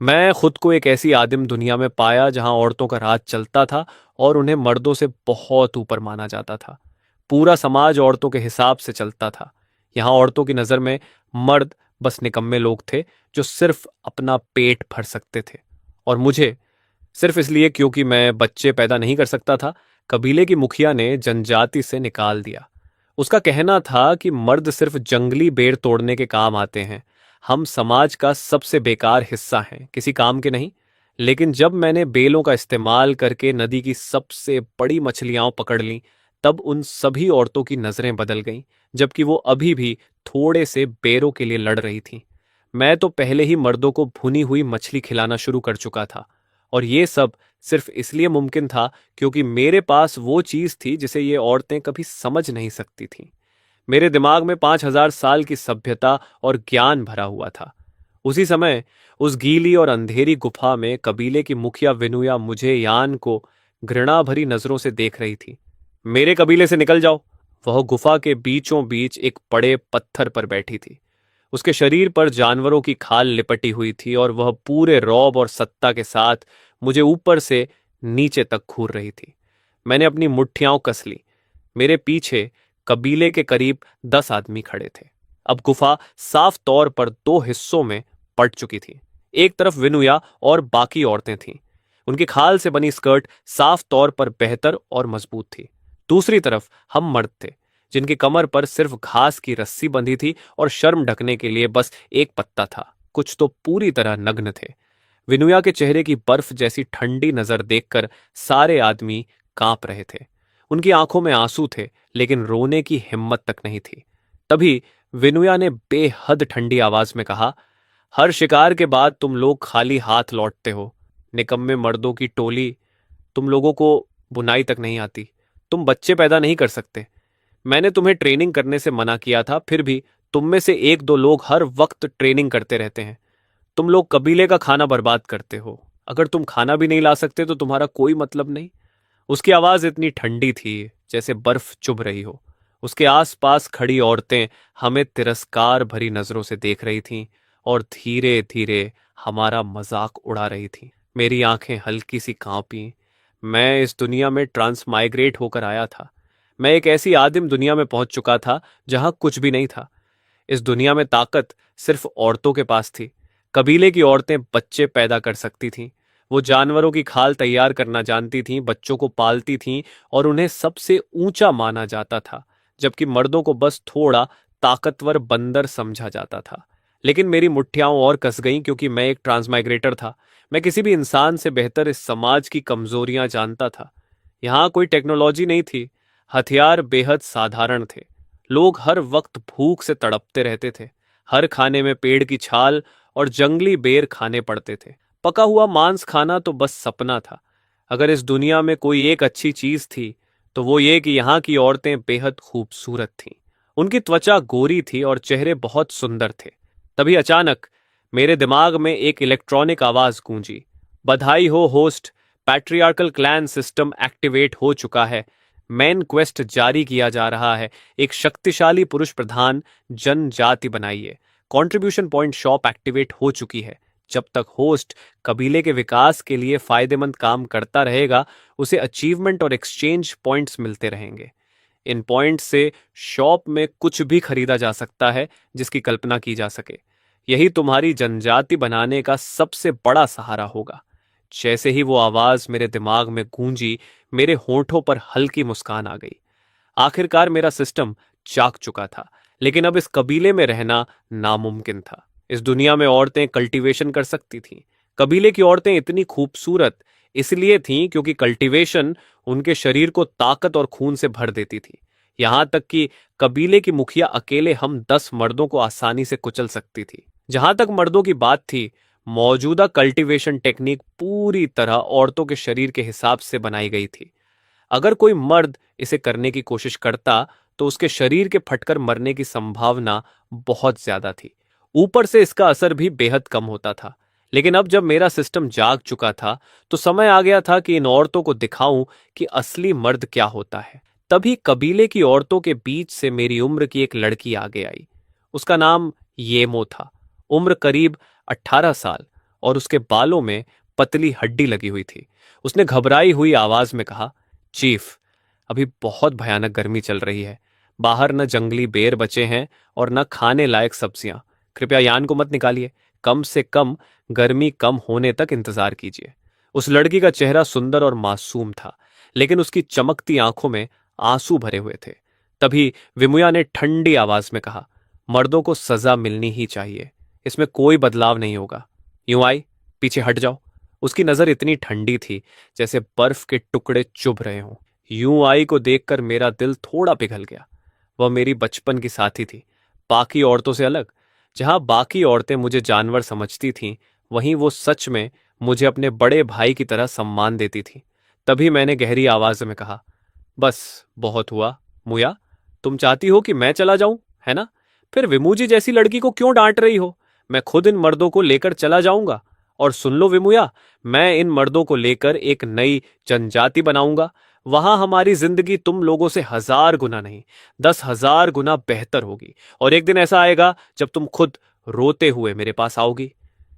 मैं खुद को एक ऐसी आदिम दुनिया में पाया जहां औरतों का राज चलता था और उन्हें मर्दों से बहुत ऊपर माना जाता था। पूरा समाज औरतों के हिसाब से चलता था। यहाँ औरतों की नज़र में मर्द बस निकम्मे लोग थे जो सिर्फ अपना पेट भर सकते थे। और मुझे सिर्फ इसलिए क्योंकि मैं बच्चे पैदा नहीं कर सकता था, कबीले की मुखिया ने जनजाति से निकाल दिया। उसका कहना था कि मर्द सिर्फ जंगली बेर तोड़ने के काम आते हैं। हम समाज का सबसे बेकार हिस्सा हैं, किसी काम के नहीं। लेकिन जब मैंने बेलों का इस्तेमाल करके नदी की सबसे बड़ी मछलियां पकड़ लीं, तब उन सभी औरतों की नजरें बदल गईं, जबकि वो अभी भी थोड़े से बेरों के लिए लड़ रही थीं। मैं तो पहले ही मर्दों को भुनी हुई मछली खिलाना शुरू कर चुका था। और ये सब सिर्फ इसलिए मुमकिन था क्योंकि मेरे पास वो चीज थी जिसे ये औरतें कभी समझ नहीं सकती थीं। मेरे दिमाग में 5,000 साल की सभ्यता और ज्ञान भरा हुआ था। उसी समय उस गीली और अंधेरी गुफा में कबीले की मुखिया विनुया मुझे यान को घृणा भरी नजरों से देख रही थी। मेरे कबीले से निकल जाओ। वह गुफा के बीचों बीच एक बड़े पत्थर पर बैठी थी। उसके शरीर पर जानवरों की खाल लिपटी हुई थी और वह पूरे रौब और सत्ता के साथ मुझे ऊपर से नीचे तक घूर रही थी। मैंने अपनी मुट्ठियां कस ली। मेरे पीछे कबीले के करीब 10 आदमी खड़े थे। अब गुफा साफ तौर पर दो हिस्सों में बंट चुकी थी। एक तरफ विनुया और बाकी औरतें थीं। उनकी खाल से बनी स्कर्ट साफ तौर पर बेहतर और मजबूत थी। दूसरी तरफ हम मर्द थे, जिनकी कमर पर सिर्फ घास की रस्सी बंधी थी और शर्म ढकने के लिए बस एक पत्ता था। कुछ तो पूरी तरह नग्न थे। विनुया के चेहरे की बर्फ जैसी ठंडी नजर देखकर सारे आदमी कांप रहे थे। उनकी आंखों में आंसू थे, लेकिन रोने की हिम्मत तक नहीं थी। तभी विनुया ने बेहद ठंडी आवाज में कहा, हर शिकार के बाद तुम लोग खाली हाथ लौटते हो। निकम्मे मर्दों की टोली। तुम लोगों को बुनाई तक नहीं आती। तुम बच्चे पैदा नहीं कर सकते। मैंने तुम्हें ट्रेनिंग करने से मना किया था, फिर भी तुम में से एक दो लोग हर वक्त ट्रेनिंग करते रहते हैं। तुम लोग कबीले का खाना बर्बाद करते हो। अगर तुम खाना भी नहीं ला सकते तो तुम्हारा कोई मतलब नहीं। उसकी आवाज इतनी ठंडी थी जैसे बर्फ चुभ रही हो। उसके आसपास खड़ी औरतें हमें तिरस्कार भरी नजरों से देख रही थीं और धीरे धीरे हमारा मजाक उड़ा रही थीं। मेरी आंखें हल्की सी कांपी। मैं इस दुनिया में ट्रांसमाइग्रेट होकर आया था। मैं एक ऐसी आदिम दुनिया में पहुंच चुका था जहां कुछ भी नहीं था। इस दुनिया में ताकत सिर्फ औरतों के पास थी। कबीले की औरतें बच्चे पैदा कर सकती थीं। वो जानवरों की खाल तैयार करना जानती थीं, बच्चों को पालती थीं और उन्हें सबसे ऊंचा माना जाता था, जबकि मर्दों को बस थोड़ा ताकतवर बंदर समझा जाता था। लेकिन मेरी मुट्ठियां और कस गईं क्योंकि मैं एक ट्रांसमाइग्रेटर था। मैं किसी भी इंसान से बेहतर इस समाज की कमजोरियां जानता था। यहाँ कोई टेक्नोलॉजी नहीं थी। हथियार बेहद साधारण थे। लोग हर वक्त भूख से तड़पते रहते थे। हर खाने में पेड़ की छाल और जंगली बेर खाने पड़ते थे। पका हुआ मांस खाना तो बस सपना था। अगर इस दुनिया में कोई एक अच्छी चीज थी तो वो ये कि यहाँ की औरतें बेहद खूबसूरत थीं। उनकी त्वचा गोरी थी और चेहरे बहुत सुंदर थे। तभी अचानक मेरे दिमाग में एक इलेक्ट्रॉनिक आवाज गूंजी, बधाई हो host, patriarchal clan system activate हो चुका है। मैन क्वेस्ट जारी किया जा रहा है। एक शक्तिशाली पुरुष प्रधान जनजाति बनाइए। कंट्रीब्यूशन पॉइंट शॉप एक्टिवेट हो चुकी है। जब तक होस्ट कबीले के विकास के लिए फायदेमंद काम करता रहेगा, उसे अचीवमेंट और एक्सचेंज पॉइंट्स मिलते रहेंगे। इन पॉइंट्स से शॉप में कुछ भी खरीदा जा सकता है जिसकी कल्पना की जा सके। यही तुम्हारी जनजाति बनाने का सबसे बड़ा सहारा होगा। जैसे ही वो आवाज मेरे दिमाग में गूंजी, मेरे होठों पर हल्की मुस्कान आ गई। आखिरकार मेरा सिस्टम जाग चुका था। लेकिन अब इस कबीले में रहना नामुमकिन था। इस दुनिया में औरतें कल्टीवेशन कर सकती थीं। कबीले की औरतें इतनी खूबसूरत इसलिए थीं क्योंकि कल्टीवेशन उनके शरीर को ताकत और खून से भर देती थी। यहां तक कि कबीले की मुखिया अकेले हम 10 मर्दों को आसानी से कुचल सकती थी। जहां तक मर्दों की बात थी, मौजूदा कल्टीवेशन टेक्निक पूरी तरह औरतों के शरीर के हिसाब से बनाई गई थी। अगर कोई मर्द इसे करने की कोशिश करता तो उसके शरीर के फटकर मरने की संभावना बहुत ज्यादा थी। ऊपर से इसका असर भी बेहद कम होता था। लेकिन अब जब मेरा सिस्टम जाग चुका था तो समय आ गया था कि इन औरतों को दिखाऊं कि असली मर्द क्या होता है। तभी कबीले की औरतों के बीच से मेरी उम्र की एक लड़की आगे आई। उसका नाम येमो था। उम्र करीब 18 साल और उसके बालों में पतली हड्डी लगी हुई थी। उसने घबराई हुई आवाज में कहा, चीफ, अभी बहुत भयानक गर्मी चल रही है। बाहर न जंगली बेर बचे हैं और न खाने लायक सब्जियां। कृपया यान को मत निकालिए। कम से कम गर्मी कम होने तक इंतजार कीजिए। उस लड़की का चेहरा सुंदर और मासूम था, लेकिन उसकी चमकती आंखों में आंसू भरे हुए थे। तभी विमुया ने ठंडी आवाज में कहा, मर्दों को सजा मिलनी ही चाहिए। इसमें कोई बदलाव नहीं होगा। यूं आई, पीछे हट जाओ। उसकी नजर इतनी ठंडी थी जैसे बर्फ के टुकड़े चुभ रहे हों। यूं आई को देखकर मेरा दिल थोड़ा पिघल गया। वह मेरी बचपन की साथी थी, बाकी औरतों से अलग। जहां बाकी औरतें मुझे जानवर समझती थीं, वहीं वो सच में मुझे अपने बड़े भाई की तरह सम्मान देती थी। तभी मैंने गहरी आवाज में कहा, बस बहुत हुआ मुया। तुम चाहती हो कि मैं चला जाऊं, है ना? फिर विमुजी जैसी लड़की को क्यों डांट रही हो? मैं खुद इन मर्दों को लेकर चला जाऊंगा। और सुन लो विमुया, मैं इन मर्दों को लेकर एक नई जनजाति बनाऊंगा। वहां हमारी जिंदगी तुम लोगों से 1000 गुना नहीं, 10,000 गुना बेहतर होगी। और एक दिन ऐसा आएगा जब तुम खुद रोते हुए मेरे पास आओगी।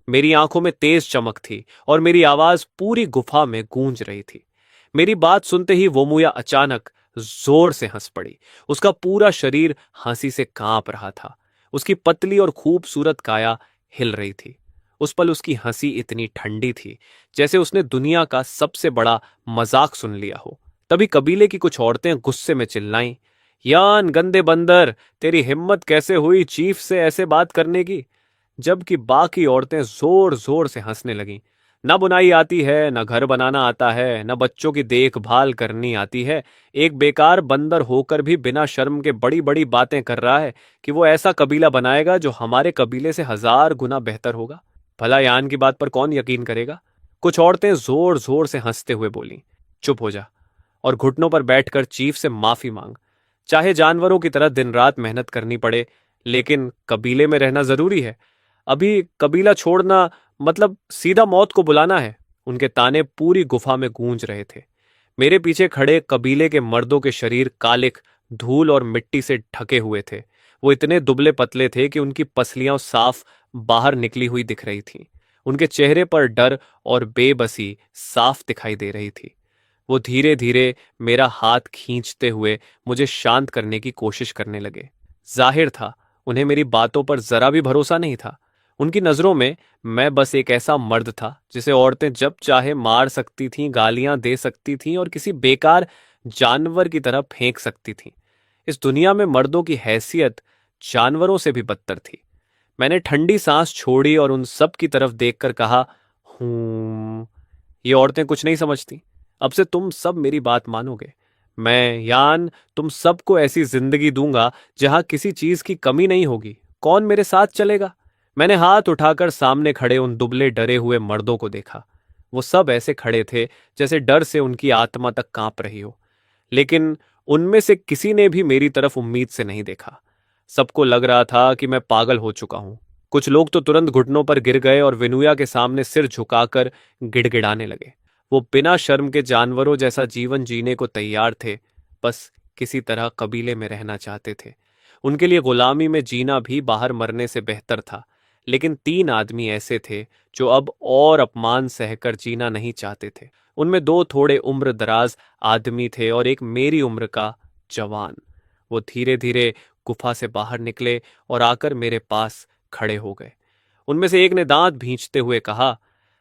मेरी आंखों में तेज चमक थी और मेरी आवाज पूरी गुफा में गूंज रही थी। मेरी बात सुनते ही वो मुया अचानक जोर से हंस पड़ी। उसका पूरा शरीर हंसी से कांप रहा था। उसकी पतली और खूबसूरत काया हिल रही थी। उस पल उसकी हंसी इतनी ठंडी थी जैसे उसने दुनिया का सबसे बड़ा मजाक सुन लिया हो। तभी कबीले की कुछ औरतें गुस्से में चिल्लाईं, यान गंदे बंदर, तेरी हिम्मत कैसे हुई चीफ से ऐसे बात करने की? जबकि बाकी औरतें जोर जोर से हंसने लगीं। न बुनाई आती है, न घर बनाना आता है, न बच्चों की देखभाल करनी आती है। एक बेकार बंदर होकर भी बिना शर्म के बड़ी बड़ी बातें कर रहा है कि वो ऐसा कबीला बनाएगा जो हमारे कबीले से 1000 गुना बेहतर होगा। भला यान की बात पर कौन यकीन करेगा? कुछ औरतें जोर जोर से हंसते हुए बोलीं, चुप हो जा और घुटनों पर बैठकर चीफ से माफी मांग। चाहे जानवरों की तरह दिन रात मेहनत करनी पड़े, लेकिन कबीले में रहना जरूरी है। अभी कबीला छोड़ना मतलब सीधा मौत को बुलाना है। उनके ताने पूरी गुफा में गूंज रहे थे। मेरे पीछे खड़े कबीले के मर्दों के शरीर कालिक, धूल और मिट्टी से ढके हुए थे। वो इतने दुबले पतले थे कि उनकी पसलियां साफ बाहर निकली हुई दिख रही थीं। उनके चेहरे पर डर और बेबसी साफ दिखाई दे रही थी। वो धीरे धीरे मेरा हाथ खींचते हुए मुझे शांत करने की कोशिश करने लगे। जाहिर था उन्हें मेरी बातों पर जरा भी भरोसा नहीं था। उनकी नजरों में मैं बस एक ऐसा मर्द था जिसे औरतें जब चाहे मार सकती थीं, गालियां दे सकती थीं और किसी बेकार जानवर की तरह फेंक सकती थीं। इस दुनिया में मर्दों की हैसियत जानवरों से भी बदतर थी। मैंने ठंडी सांस छोड़ी और उन सब की तरफ देखकर कहा, हूं, ये औरतें कुछ नहीं समझती। अब से तुम सब मेरी बात मानोगे। मैं यान तुम सबको ऐसी जिंदगी दूंगा जहां किसी चीज की कमी नहीं होगी। कौन मेरे साथ चलेगा? मैंने हाथ उठाकर सामने खड़े उन दुबले डरे हुए मर्दों को देखा। वो सब ऐसे खड़े थे जैसे डर से उनकी आत्मा तक कांप रही हो, लेकिन उनमें से किसी ने भी मेरी तरफ उम्मीद से नहीं देखा। सबको लग रहा था कि मैं पागल हो चुका हूं। कुछ लोग तो तुरंत घुटनों पर गिर गए और विनुया के सामने सिर झुकाकर गिड़गिड़ाने लगे। वो बिना शर्म के जानवरों जैसा जीवन जीने को तैयार थे, बस किसी तरह कबीले में रहना चाहते थे। उनके लिए गुलामी में जीना भी बाहर मरने से बेहतर था। लेकिन 3 आदमी ऐसे थे जो अब और अपमान सहकर जीना नहीं चाहते थे। उनमें 2 थोड़े उम्र दराज आदमी थे और एक मेरी उम्र का जवान। वो धीरे धीरे गुफा से बाहर निकले और आकर मेरे पास खड़े हो गए। उनमें से एक ने दांत भींचते हुए कहा,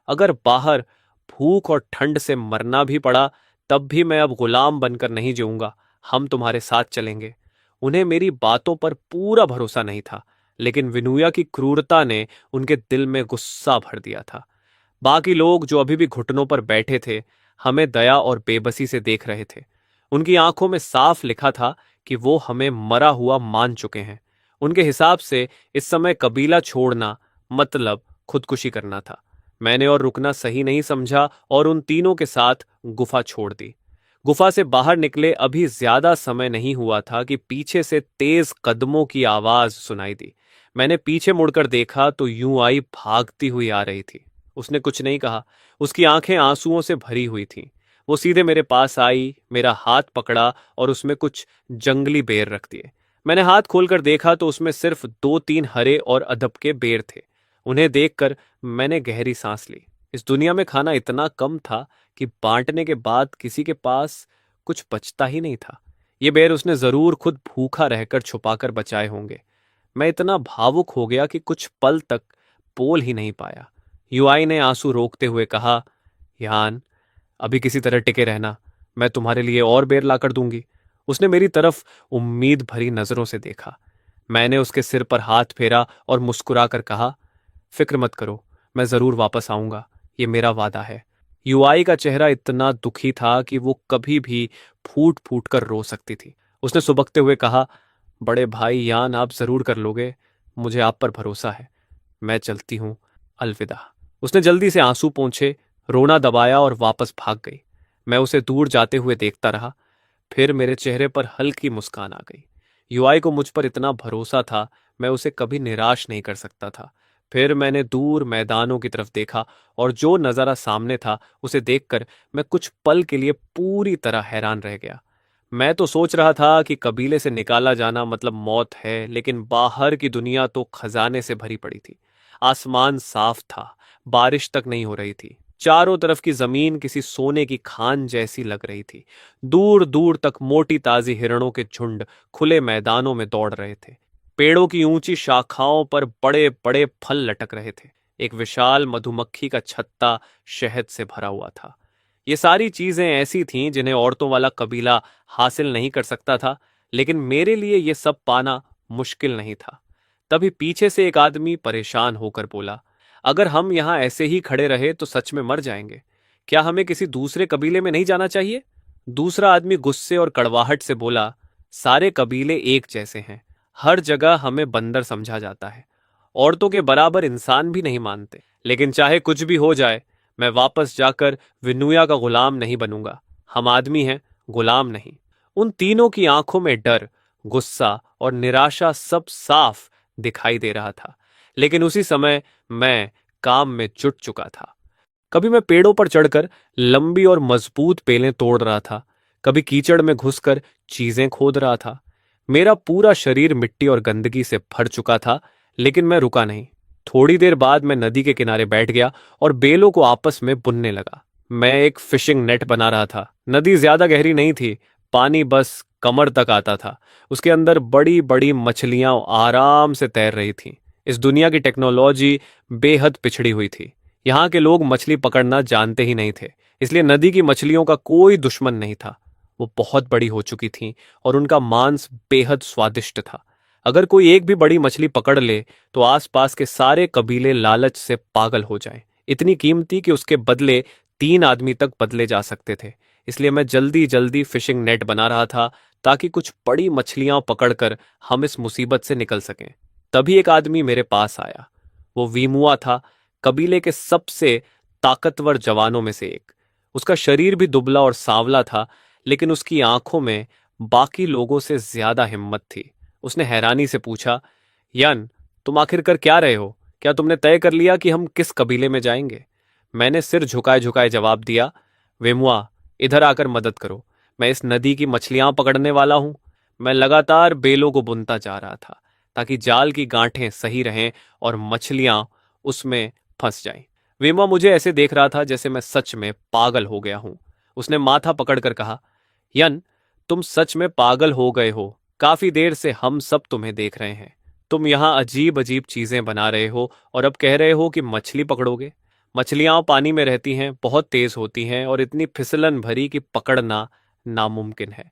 अगर बाहर भूख और ठंड से मरना भी पड़ा तब भी मैं अब गुलाम बनकर नहीं जीऊंगा। हम तुम्हारे साथ चलेंगे। उन्हें मेरी बातों पर पूरा भरोसा नहीं था, लेकिन विनुया की क्रूरता ने उनके दिल में गुस्सा भर दिया था। बाकी लोग जो अभी भी घुटनों पर बैठे थे, हमें दया और बेबसी से देख रहे थे। उनकी आंखों में साफ लिखा था कि वो हमें मरा हुआ मान चुके हैं। उनके हिसाब से इस समय कबीला छोड़ना मतलब खुदकुशी करना था। मैंने और रुकना सही नहीं समझा और उन तीनों के साथ गुफा छोड़ दी। गुफा से बाहर निकले अभी ज्यादा समय नहीं हुआ था कि पीछे से तेज कदमों की आवाज सुनाई दी। मैंने पीछे मुड़कर देखा तो यूं आई भागती हुई आ रही थी। उसने कुछ नहीं कहा। उसकी आंखें आंसुओं से भरी हुई थीं। वो सीधे मेरे पास आई, मेरा हाथ पकड़ा और उसमें कुछ जंगली बेर रख दिए। मैंने हाथ खोलकर देखा तो उसमें सिर्फ 2-3 हरे और अधब के बेर थे। उन्हें देखकर मैंने गहरी सांस ली। इस दुनिया में खाना इतना कम था कि बांटने के बाद किसी के पास कुछ बचता ही नहीं था। ये बेर उसने जरूर खुद भूखा रहकर छुपाकर बचाए होंगे। मैं इतना भावुक हो गया कि कुछ पल तक बोल ही नहीं पाया। युआई ने आंसू रोकते हुए कहा, यान, अभी किसी तरह टिके रहना, मैं तुम्हारे लिए और बेर लाकर दूंगी। उसने मेरी तरफ उम्मीद भरी नजरों से देखा। मैंने उसके सिर पर हाथ फेरा और मुस्कुराकर कहा, फिक्र मत करो, मैं जरूर वापस आऊंगा, ये मेरा वादा है। युआई का चेहरा इतना दुखी था कि वो कभी भी फूट फूट कर रो सकती थी। उसने सुबकते हुए कहा, बड़े भाई यान, आप जरूर कर लोगे, मुझे आप पर भरोसा है। मैं चलती हूं, अलविदा। उसने जल्दी से आंसू पोंछे, रोना दबाया और वापस भाग गई। मैं उसे दूर जाते हुए देखता रहा। फिर मेरे चेहरे पर हल्की मुस्कान आ गई। युआई को मुझ पर इतना भरोसा था, मैं उसे कभी निराश नहीं कर सकता था। फिर मैंने दूर मैदानों की तरफ देखा और जो नज़ारा सामने था उसे देखकर मैं कुछ पल के लिए पूरी तरह हैरान रह गया। मैं तो सोच रहा था कि कबीले से निकाला जाना मतलब मौत है, लेकिन बाहर की दुनिया तो खजाने से भरी पड़ी थी। आसमान साफ था, बारिश तक नहीं हो रही थी। चारों तरफ की जमीन किसी सोने की खान जैसी लग रही थी। दूर दूर तक मोटी ताजी हिरणों के झुंड खुले मैदानों में दौड़ रहे थे। पेड़ों की ऊंची शाखाओं पर बड़े बड़े फल लटक रहे थे। एक विशाल मधुमक्खी का छत्ता शहद से भरा हुआ था। ये सारी चीजें ऐसी थीं जिन्हें औरतों वाला कबीला हासिल नहीं कर सकता था, लेकिन मेरे लिए ये सब पाना मुश्किल नहीं था। तभी पीछे से एक आदमी परेशान होकर बोला, अगर हम यहां ऐसे ही खड़े रहे तो सच में मर जाएंगे। क्या हमें किसी दूसरे कबीले में नहीं जाना चाहिए? दूसरा आदमी गुस्से और कड़वाहट से बोला, सारे कबीले एक जैसे हैं, हर जगह हमें बंदर समझा जाता है, औरतों के बराबर इंसान भी नहीं मानते। लेकिन चाहे कुछ भी हो जाए, मैं वापस जाकर विनुया का गुलाम नहीं बनूंगा। हम आदमी हैं, गुलाम नहीं। उन तीनों की आंखों में डर, गुस्सा और निराशा सब साफ दिखाई दे रहा था। लेकिन उसी समय मैं काम में जुट चुका था। कभी मैं पेड़ों पर चढ़कर लंबी और मजबूत बेलें तोड़ रहा था, कभी कीचड़ में घुसकर चीजें खोद रहा था। मेरा पूरा शरीर मिट्टी और गंदगी से भर चुका था, लेकिन मैं रुका नहीं। थोड़ी देर बाद मैं नदी के किनारे बैठ गया और बेलों को आपस में बुनने लगा। मैं एक फिशिंग नेट बना रहा था। नदी ज्यादा गहरी नहीं थी, पानी बस कमर तक आता था। उसके अंदर बड़ी बड़ी मछलियां आराम से तैर रही थीं। इस दुनिया की टेक्नोलॉजी बेहद पिछड़ी हुई थी। यहाँ के लोग मछली पकड़ना जानते ही नहीं थे, इसलिए नदी की मछलियों का कोई दुश्मन नहीं था। वो बहुत बड़ी हो चुकी थीं और उनका मांस बेहद स्वादिष्ट था। अगर कोई एक भी बड़ी मछली पकड़ ले तो आसपास के सारे कबीले लालच से पागल हो जाएं। इतनी कीमती कि उसके बदले 3 आदमी तक बदले जा सकते थे। इसलिए मैं जल्दी जल्दी फिशिंग नेट बना रहा था ताकि कुछ बड़ी मछलियां पकड़कर हम इस मुसीबत से निकल सकें। तभी एक आदमी मेरे पास आया। वो वीमुआ था, कबीले के सबसे ताकतवर जवानों में से एक। उसका शरीर भी दुबला और सांवला था, लेकिन उसकी आंखों में बाकी लोगों से ज्यादा हिम्मत थी। उसने हैरानी से पूछा, यन, तुम आखिर कर क्या रहे हो? क्या तुमने तय कर लिया कि हम किस कबीले में जाएंगे? मैंने सिर झुकाए झुकाए जवाब दिया, वेमुआ, इधर आकर मदद करो। मैं इस नदी की मछलियां पकड़ने वाला हूं। मैं लगातार बेलों को बुनता जा रहा था ताकि जाल की गांठें सही रहें और मछलियां उसमें फंस जाएं। वेमुआ मुझे ऐसे देख रहा था जैसे मैं सच में पागल हो गया हूं। उसने माथा पकड़कर कहा, यन, तुम सच में पागल हो गए हो। काफी देर से हम सब तुम्हें देख रहे हैं। तुम यहाँ अजीब अजीब चीजें बना रहे हो और अब कह रहे हो कि मछली पकड़ोगे। मछलियां पानी में रहती हैं, बहुत तेज होती हैं और इतनी फिसलन भरी कि पकड़ना नामुमकिन है।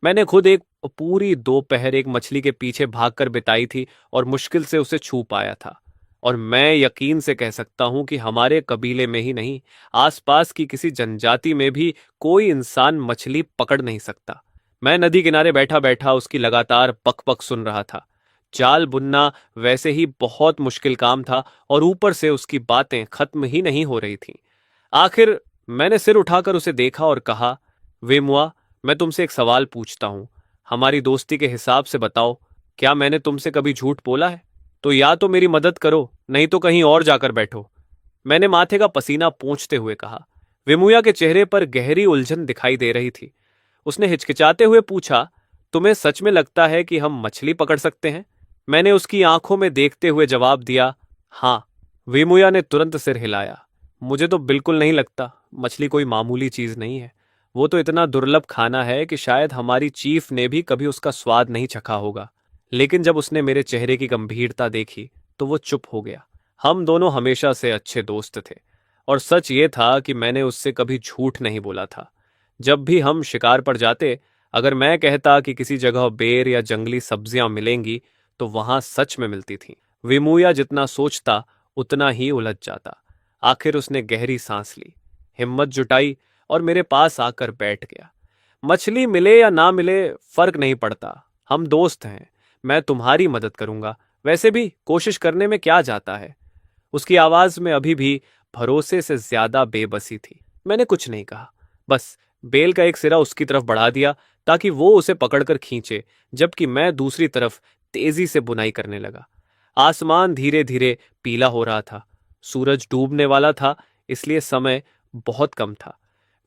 मैंने खुद एक पूरी दोपहर एक मछली के पीछे भागकर बिताई थी और मुश्किल से उसे छू पाया था। और मैं यकीन से कह सकता हूं कि हमारे कबीले में ही नहीं, आसपास की किसी जनजाति में भी कोई इंसान मछली पकड़ नहीं सकता। मैं नदी किनारे बैठा बैठा उसकी लगातार पक पक सुन रहा था। जाल बुनना वैसे ही बहुत मुश्किल काम था और ऊपर से उसकी बातें खत्म ही नहीं हो रही थीं। आखिर मैंने सिर उठाकर उसे देखा और कहा, वेमुआ, मैं तुमसे एक सवाल पूछता हूं। हमारी दोस्ती के हिसाब से बताओ, क्या मैंने तुमसे कभी झूठ बोला है? तो या तो मेरी मदद करो, नहीं तो कहीं और जाकर बैठो। मैंने माथे का पसीना पोंछते हुए कहा। विमुया के चेहरे पर गहरी उलझन दिखाई दे रही थी। उसने हिचकिचाते हुए पूछा, तुम्हें सच में लगता है कि हम मछली पकड़ सकते हैं? मैंने उसकी आंखों में देखते हुए जवाब दिया, हाँ, वेमुया ने तुरंत सिर हिलाया। मुझे तो बिल्कुल नहीं लगता। मछली कोई मामूली चीज नहीं है। वो तो इतना दुर्लभ खाना है कि शायद हमारी चीफ ने भी कभी उसका स्वाद नहीं चखा होगा। लेकिन जब उसने मेरे चेहरे की गंभीरता देखी तो वो चुप हो गया। हम दोनों हमेशा से अच्छे दोस्त थे और सच ये था कि मैंने उससे कभी झूठ नहीं बोला था। जब भी हम शिकार पर जाते, अगर मैं कहता कि किसी जगह बेर या जंगली सब्जियां मिलेंगी, तो वहां सच में मिलती थीं। विमुया जितना सोचता उतना ही उलझ जाता। आखिर उसने गहरी सांस ली, हिम्मत जुटाई और मेरे पास आकर बैठ गया। मछली मिले या ना मिले फर्क नहीं पड़ता, हम दोस्त हैं। मैं तुम्हारी मदद करूंगा। वैसे भी कोशिश करने में क्या जाता है। उसकी आवाज में अभी भी भरोसे से ज्यादा बेबसी थी। मैंने कुछ नहीं कहा, बस बेल का एक सिरा उसकी तरफ बढ़ा दिया ताकि वो उसे पकड़कर खींचे, जबकि मैं दूसरी तरफ तेजी से बुनाई करने लगा। आसमान धीरे धीरे पीला हो रहा था। सूरज डूबने वाला था, इसलिए समय बहुत कम था।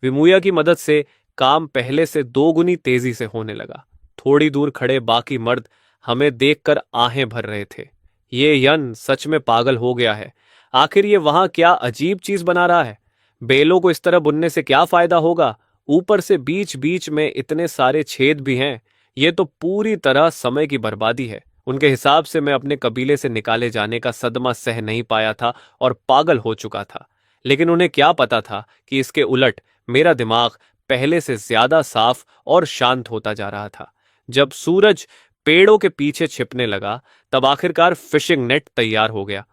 विमुया की मदद से काम पहले से दोगुनी तेजी से होने लगा। थोड़ी दूर खड़े बाकी मर्द हमें देखकर आहें भर रहे थे। ये यन सच में पागल हो गया है। आखिर ये वहां क्या अजीब चीज बना रहा है। बेलों को इस तरह बुनने से क्या फायदा होगा। ऊपर से बीच बीच में इतने सारे छेद भी हैं। ये तो पूरी तरह समय की बर्बादी है। उनके हिसाब से मैं अपने कबीले से निकाले जाने का सदमा सह नहीं पाया था और पागल हो चुका था। लेकिन उन्हें क्या पता था कि इसके उलट मेरा दिमाग पहले से ज्यादा साफ और शांत होता जा रहा था। जब सूरज पेड़ों के पीछे छिपने लगा, तब आखिरकार फिशिंग नेट तैयार हो गया।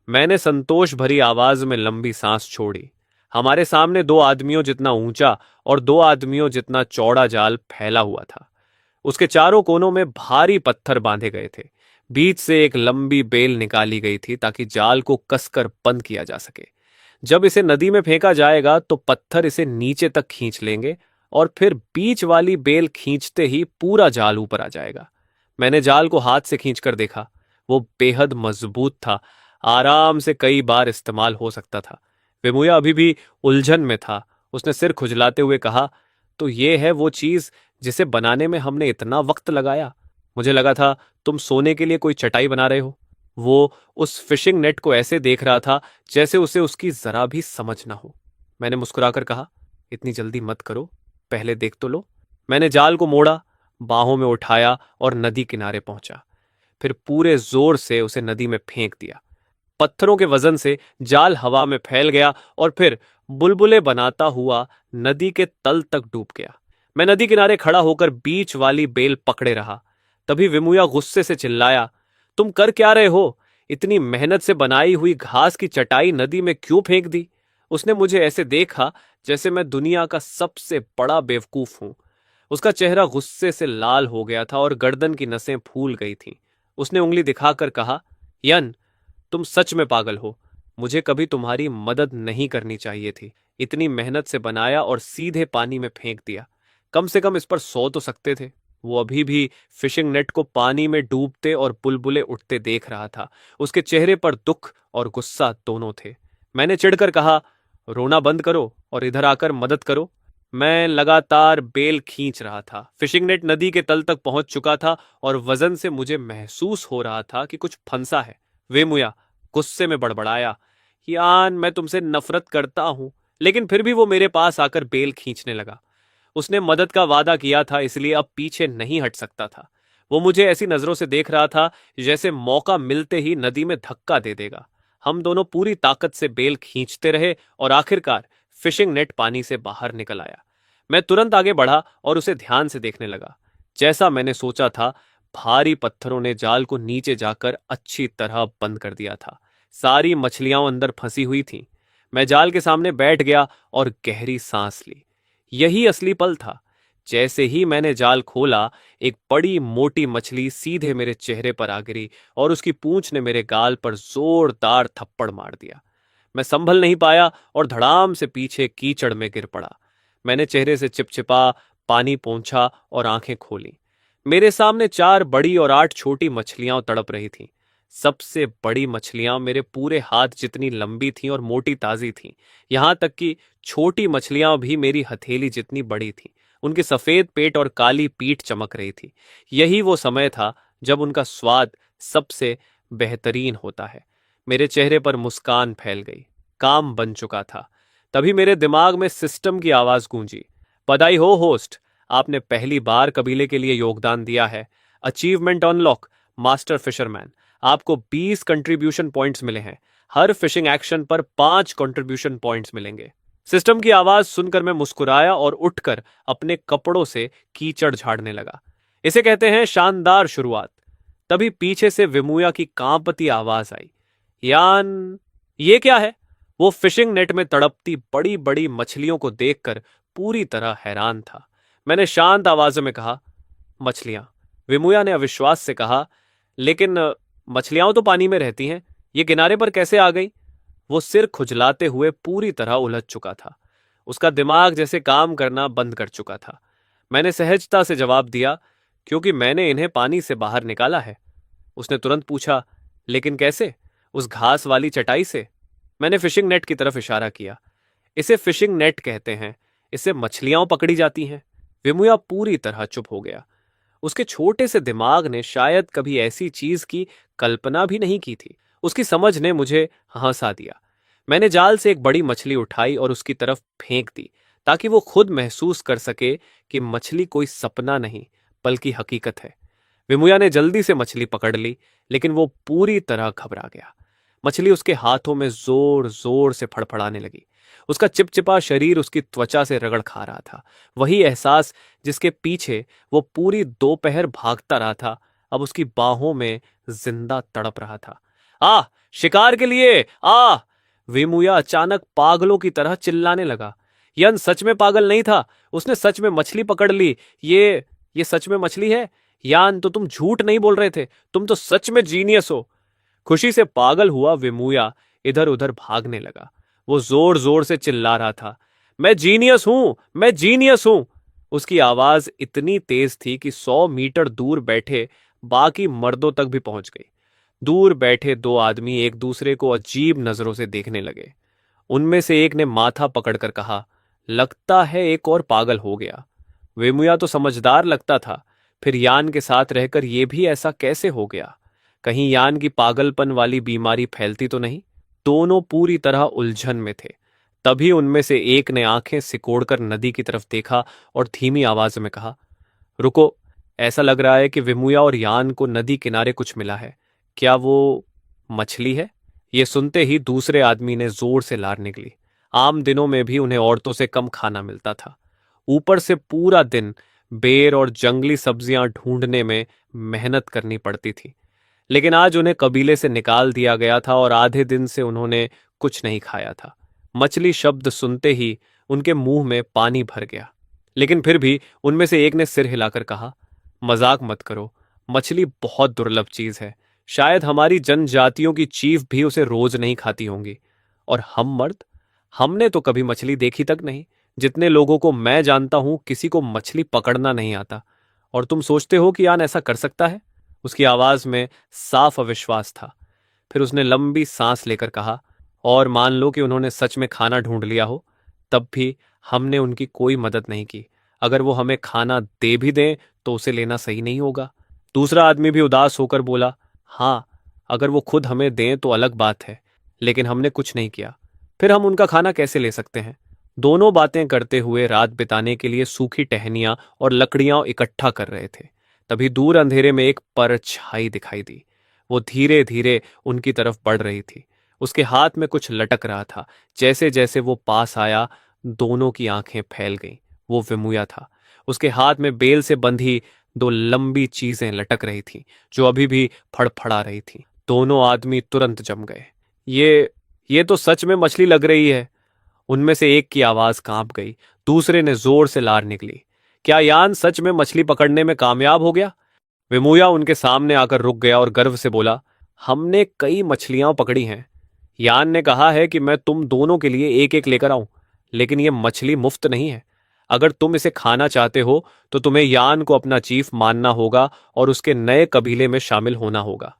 मैंने संतोष भरी आवाज में लंबी सांस छोड़ी। हमारे सामने दो आदमियों जितना ऊंचा और दो आदमियों जितना चौड़ा जाल फैला हुआ था। उसके चारों कोनों में भारी पत्थर बांधे गए थे। बीच से एक लंबी बेल निकाली गई थी ताकि जाल को कसकर बंद किया जा सके। जब इसे नदी में फेंका जाएगा तो पत्थर इसे नीचे तक खींच लेंगे और फिर बीच वाली बेल खींचते ही पूरा जाल ऊपर आ जाएगा। मैंने जाल को हाथ से खींचकर देखा। वो बेहद मजबूत था, आराम से कई बार इस्तेमाल हो सकता था। विमुया अभी भी उलझन में था। उसने सिर खुजलाते हुए कहा, तो ये है वो चीज जिसे बनाने में हमने इतना वक्त लगाया। मुझे लगा था तुम सोने के लिए कोई चटाई बना रहे हो। वो उस फिशिंग नेट को ऐसे देख रहा था जैसे उसे उसकी जरा भी समझ ना हो। मैंने मुस्कुराकर कहा, इतनी जल्दी मत करो, पहले देख तो लो। मैंने जाल को मोड़ा, बाहों में उठाया और नदी किनारे पहुंचा। फिर पूरे जोर से उसे नदी में फेंक दिया। पत्थरों के वजन से जाल हवा में फैल गया और फिर बुलबुले बनाता हुआ नदी के तल तक डूब गया। मैं नदी किनारे खड़ा होकर बीच वाली बेल पकड़े रहा। तभी विमुया गुस्से से चिल्लाया, तुम कर क्या रहे हो। इतनी मेहनत से बनाई हुई घास की चटाई नदी में क्यों फेंक दी। उसने मुझे ऐसे देखा जैसे मैं दुनिया का सबसे बड़ा बेवकूफ हूं। उसका चेहरा गुस्से से लाल हो गया था और गर्दन की नसें फूल गई थीं। उसने उंगली दिखाकर कहा, यन, तुम सच में पागल हो। मुझे कभी तुम्हारी मदद नहीं करनी चाहिए थी। इतनी मेहनत से बनाया और सीधे पानी में फेंक दिया। कम से कम इस पर सो तो सकते थे। वो अभी भी फिशिंग नेट को पानी में डूबते और बुलबुले उठते देख रहा था। उसके चेहरे पर दुख और गुस्सा दोनों थे। मैंने चिढ़कर कहा, रोना बंद करो और इधर आकर मदद करो। मैं लगातार बेल खींच रहा था। फिशिंग नेट नदी के तल तक पहुंच चुका था और वजन से मुझे महसूस हो रहा था कि कुछ फंसा है। वेमुया गुस्से में बड़बड़ाया, यान, मैं तुमसे नफरत करता हूं। लेकिन फिर भी वो मेरे पास आकर बेल खींचने लगा। उसने मदद का वादा किया था, इसलिए अब पीछे नहीं हट सकता था। वो मुझे ऐसी नजरों से देख रहा था जैसे मौका मिलते ही नदी में धक्का दे देगा। हम दोनों पूरी ताकत से बेल खींचते रहे और आखिरकार फिशिंग नेट पानी से बाहर निकल आया। मैं तुरंत आगे बढ़ा और उसे ध्यान से देखने लगा। जैसा मैंने सोचा था, भारी पत्थरों ने जाल को नीचे जाकर अच्छी तरह बंद कर दिया था। सारी मछलियां अंदर फंसी हुई थीं। मैं जाल के सामने बैठ गया और गहरी सांस ली। यही असली पल था। जैसे ही मैंने जाल खोला, एक बड़ी मोटी मछली सीधे मेरे चेहरे पर आ गिरी और उसकी पूंछ ने मेरे गाल पर जोरदार थप्पड़ मार दिया। मैं संभल नहीं पाया और धड़ाम से पीछे कीचड़ में गिर पड़ा। मैंने चेहरे से चिपचिपा पानी पोंछा और आंखें खोली। मेरे सामने 4 बड़ी और 8 छोटी मछलियां तड़प रही थीं। सबसे बड़ी मछलियां मेरे पूरे हाथ जितनी लंबी थीं और मोटी ताजी थीं। यहां तक कि छोटी मछलियां भी मेरी हथेली जितनी बड़ी थीं। उनके सफेद पेट और काली पीठ चमक रही थी। यही वो समय था जब उनका स्वाद सबसे बेहतरीन होता है। मेरे चेहरे पर मुस्कान फैल गई। काम बन चुका था। तभी मेरे दिमाग में सिस्टम की आवाज गूंजी। बधाई हो होस्ट, आपने पहली बार कबीले के लिए योगदान दिया है। Achievement unlock, master fisherman. आपको 20 कंट्रीब्यूशन पॉइंट्स मिले हैं। हर फिशिंग एक्शन पर 5 कंट्रीब्यूशन पॉइंट्स मिलेंगे। सिस्टम की आवाज सुनकर मैं मुस्कुराया और उठकर अपने कपड़ों से कीचड़ झाड़ने लगा। इसे कहते हैं शानदार शुरुआत। तभी पीछे से विमुया की कांपती आवाज आई। यान, ये क्या है? वो फिशिंग नेट में तड़पती बड़ी बड़ी मछलियों को देखकर पूरी तरह हैरान था। मैंने शांत आवाज में कहा, मछलियां। विमुया ने अविश्वास से कहा, लेकिन मछलियां तो पानी में रहती हैं, ये किनारे पर कैसे आ गई? वो सिर खुजलाते हुए पूरी तरह उलझ चुका था। उसका दिमाग जैसे काम करना बंद कर चुका था। मैंने सहजता से जवाब दिया, क्योंकि मैंने इन्हें पानी से बाहर निकाला है। उसने तुरंत पूछा, लेकिन कैसे? उस घास वाली चटाई से? मैंने फिशिंग नेट की तरफ इशारा किया। इसे फिशिंग नेट कहते हैं, इससे मछलियां पकड़ी जाती हैं। विमुया पूरी तरह चुप हो गया। उसके छोटे से दिमाग ने शायद कभी ऐसी चीज की कल्पना भी नहीं की थी। उसकी समझ ने मुझे हंसा दिया। मैंने जाल से एक बड़ी मछली उठाई और उसकी तरफ फेंक दी, ताकि वो खुद महसूस कर सके कि मछली कोई सपना नहीं बल्कि हकीकत है। विमुया ने जल्दी से मछली पकड़ ली, लेकिन वो पूरी तरह घबरा गया। मछली उसके हाथों में जोर जोर से फड़फड़ाने लगी। उसका चिपचिपा शरीर उसकी त्वचा से रगड़ खा रहा था। वही एहसास जिसके पीछे वो पूरी दोपहर भागता रहा था, अब उसकी बाहों में जिंदा तड़प रहा था। आ, शिकार के लिए आ! विमुया अचानक पागलों की तरह चिल्लाने लगा। यन सच में पागल नहीं था। उसने सच में मछली पकड़ ली। ये सच में मछली है। यान, तो तुम झूठ नहीं बोल रहे थे। तुम तो सच में जीनियस हो। खुशी से पागल हुआ विमुया इधर उधर भागने लगा। वो जोर जोर से चिल्ला रहा था, मैं जीनियस हूं, मैं जीनियस हूं। उसकी आवाज इतनी तेज थी कि 100 मीटर दूर बैठे बाकी मर्दों तक भी पहुंच गई। दूर बैठे दो आदमी एक दूसरे को अजीब नजरों से देखने लगे। उनमें से एक ने माथा पकड़कर कहा, लगता है एक और पागल हो गया। वेमुया तो समझदार लगता था, फिर यान के साथ रहकर यह भी ऐसा कैसे हो गया? कहीं यान की पागलपन वाली बीमारी फैलती तो नहीं? दोनों पूरी तरह उलझन में थे। तभी उनमें से एक ने आंखें सिकोड़कर नदी की तरफ देखा और धीमी आवाज में कहा, रुको, ऐसा लग रहा है कि विमुया और यान को नदी किनारे कुछ मिला है। क्या वो मछली है? ये सुनते ही दूसरे आदमी ने जोर से लार निकली। आम दिनों में भी उन्हें औरतों से कम खाना मिलता था। ऊपर से पूरा दिन बेर और जंगली सब्जियां ढूंढने में मेहनत करनी पड़ती थी। लेकिन आज उन्हें कबीले से निकाल दिया गया था और आधे दिन से उन्होंने कुछ नहीं खाया था। मछली शब्द सुनते ही उनके मुंह में पानी भर गया। लेकिन फिर भी उनमें से एक ने सिर हिलाकर कहा, मजाक मत करो, मछली बहुत दुर्लभ चीज है। शायद हमारी जनजातियों की चीफ भी उसे रोज नहीं खाती होंगी। और हम मर्द, हमने तो कभी मछली देखी तक नहीं। जितने लोगों को मैं जानता हूं, किसी को मछली पकड़ना नहीं आता। और तुम सोचते हो कि यान ऐसा कर सकता है? उसकी आवाज में साफ अविश्वास था। फिर उसने लंबी सांस लेकर कहा, और मान लो कि उन्होंने सच में खाना ढूंढ लिया हो, तब भी हमने उनकी कोई मदद नहीं की। अगर वो हमें खाना दे भी दें तो उसे लेना सही नहीं होगा। दूसरा आदमी भी उदास होकर बोला, हाँ, अगर वो खुद हमें दें तो अलग बात है, लेकिन हमने कुछ नहीं किया, फिर हम उनका खाना कैसे ले सकते हैं? दोनों बातें करते हुए रात बिताने के लिए सूखी टहनियां और लकड़ियां इकट्ठा कर रहे थे। तभी दूर अंधेरे में एक परछाई दिखाई दी। वो धीरे धीरे उनकी तरफ बढ़ रही थी। उसके हाथ में कुछ लटक रहा था। जैसे जैसे वो पास आया, दोनों की आंखें फैल गईं। वो विमुया था। उसके हाथ में बेल से बंधी दो लंबी चीजें लटक रही थीं, जो अभी भी फड़फड़ा रही थीं। दोनों आदमी तुरंत जम गए। ये तो सच में मछली लग रही है। उनमें से एक की आवाज कांप गई। दूसरे ने जोर से लार निकली, क्या यान सच में मछली पकड़ने में कामयाब हो गया? विमुया उनके सामने आकर रुक गया और गर्व से बोला, हमने कई मछलियां पकड़ी हैं। यान ने कहा है कि मैं तुम दोनों के लिए एक एक लेकर आऊं, लेकिन यह मछली मुफ्त नहीं है। अगर तुम इसे खाना चाहते हो तो तुम्हें यान को अपना चीफ मानना होगा और उसके नए कबीले में शामिल होना होगा।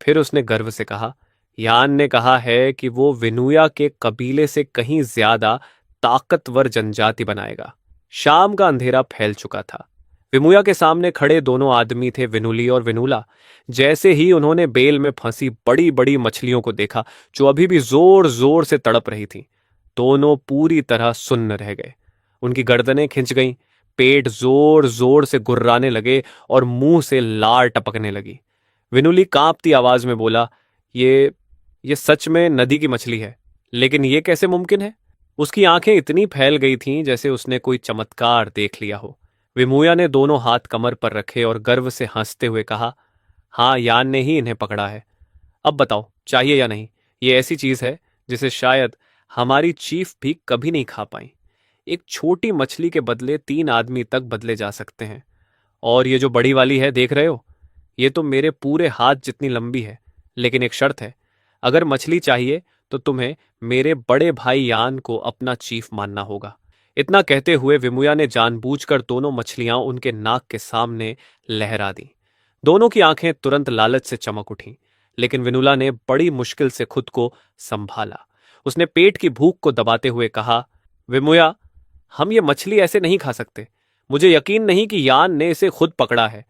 फिर उसने गर्व से कहा, यान ने कहा है कि वो विनुया के कबीले से कहीं ज्यादा ताकतवर जनजाति बनाएगा। शाम का अंधेरा फैल चुका था। विमुया के सामने खड़े दोनों आदमी थे विनुली और विनुला। जैसे ही उन्होंने बेल में फंसी बड़ी बड़ी मछलियों को देखा जो अभी भी जोर जोर से तड़प रही थीं, दोनों पूरी तरह सुन्न रह गए। उनकी गर्दनें खिंच गईं, पेट जोर जोर से गुर्राने लगे और मुंह से लार टपकने लगी। विनुली कांपती आवाज में बोला, ये सच में नदी की मछली है, लेकिन ये कैसे मुमकिन है? उसकी आंखें इतनी फैल गई थीं जैसे उसने कोई चमत्कार देख लिया हो। विमुया ने दोनों हाथ कमर पर रखे और गर्व से हंसते हुए कहा, हाँ, यान ने ही इन्हें पकड़ा है। अब बताओ, चाहिए या नहीं? ये ऐसी चीज है जिसे शायद हमारी चीफ भी कभी नहीं खा पाई। एक छोटी मछली के बदले 3 आदमी तक बदले जा सकते हैं। और ये जो बड़ी वाली है, देख रहे हो, ये तो मेरे पूरे हाथ जितनी लंबी है। लेकिन एक शर्त है, अगर मछली चाहिए तो तुम्हें मेरे बड़े भाई यान को अपना चीफ मानना होगा। इतना कहते हुए विमुया ने जानबूझकर दोनों मछलियां उनके नाक के सामने लहरा दी। दोनों की आंखें तुरंत लालच से चमक उठीं, लेकिन विनुला ने बड़ी मुश्किल से खुद को संभाला। उसने पेट की भूख को दबाते हुए कहा, विमुया, हम ये मछली ऐसे नहीं खा सकते। मुझे यकीन नहीं कि यान ने इसे खुद पकड़ा है।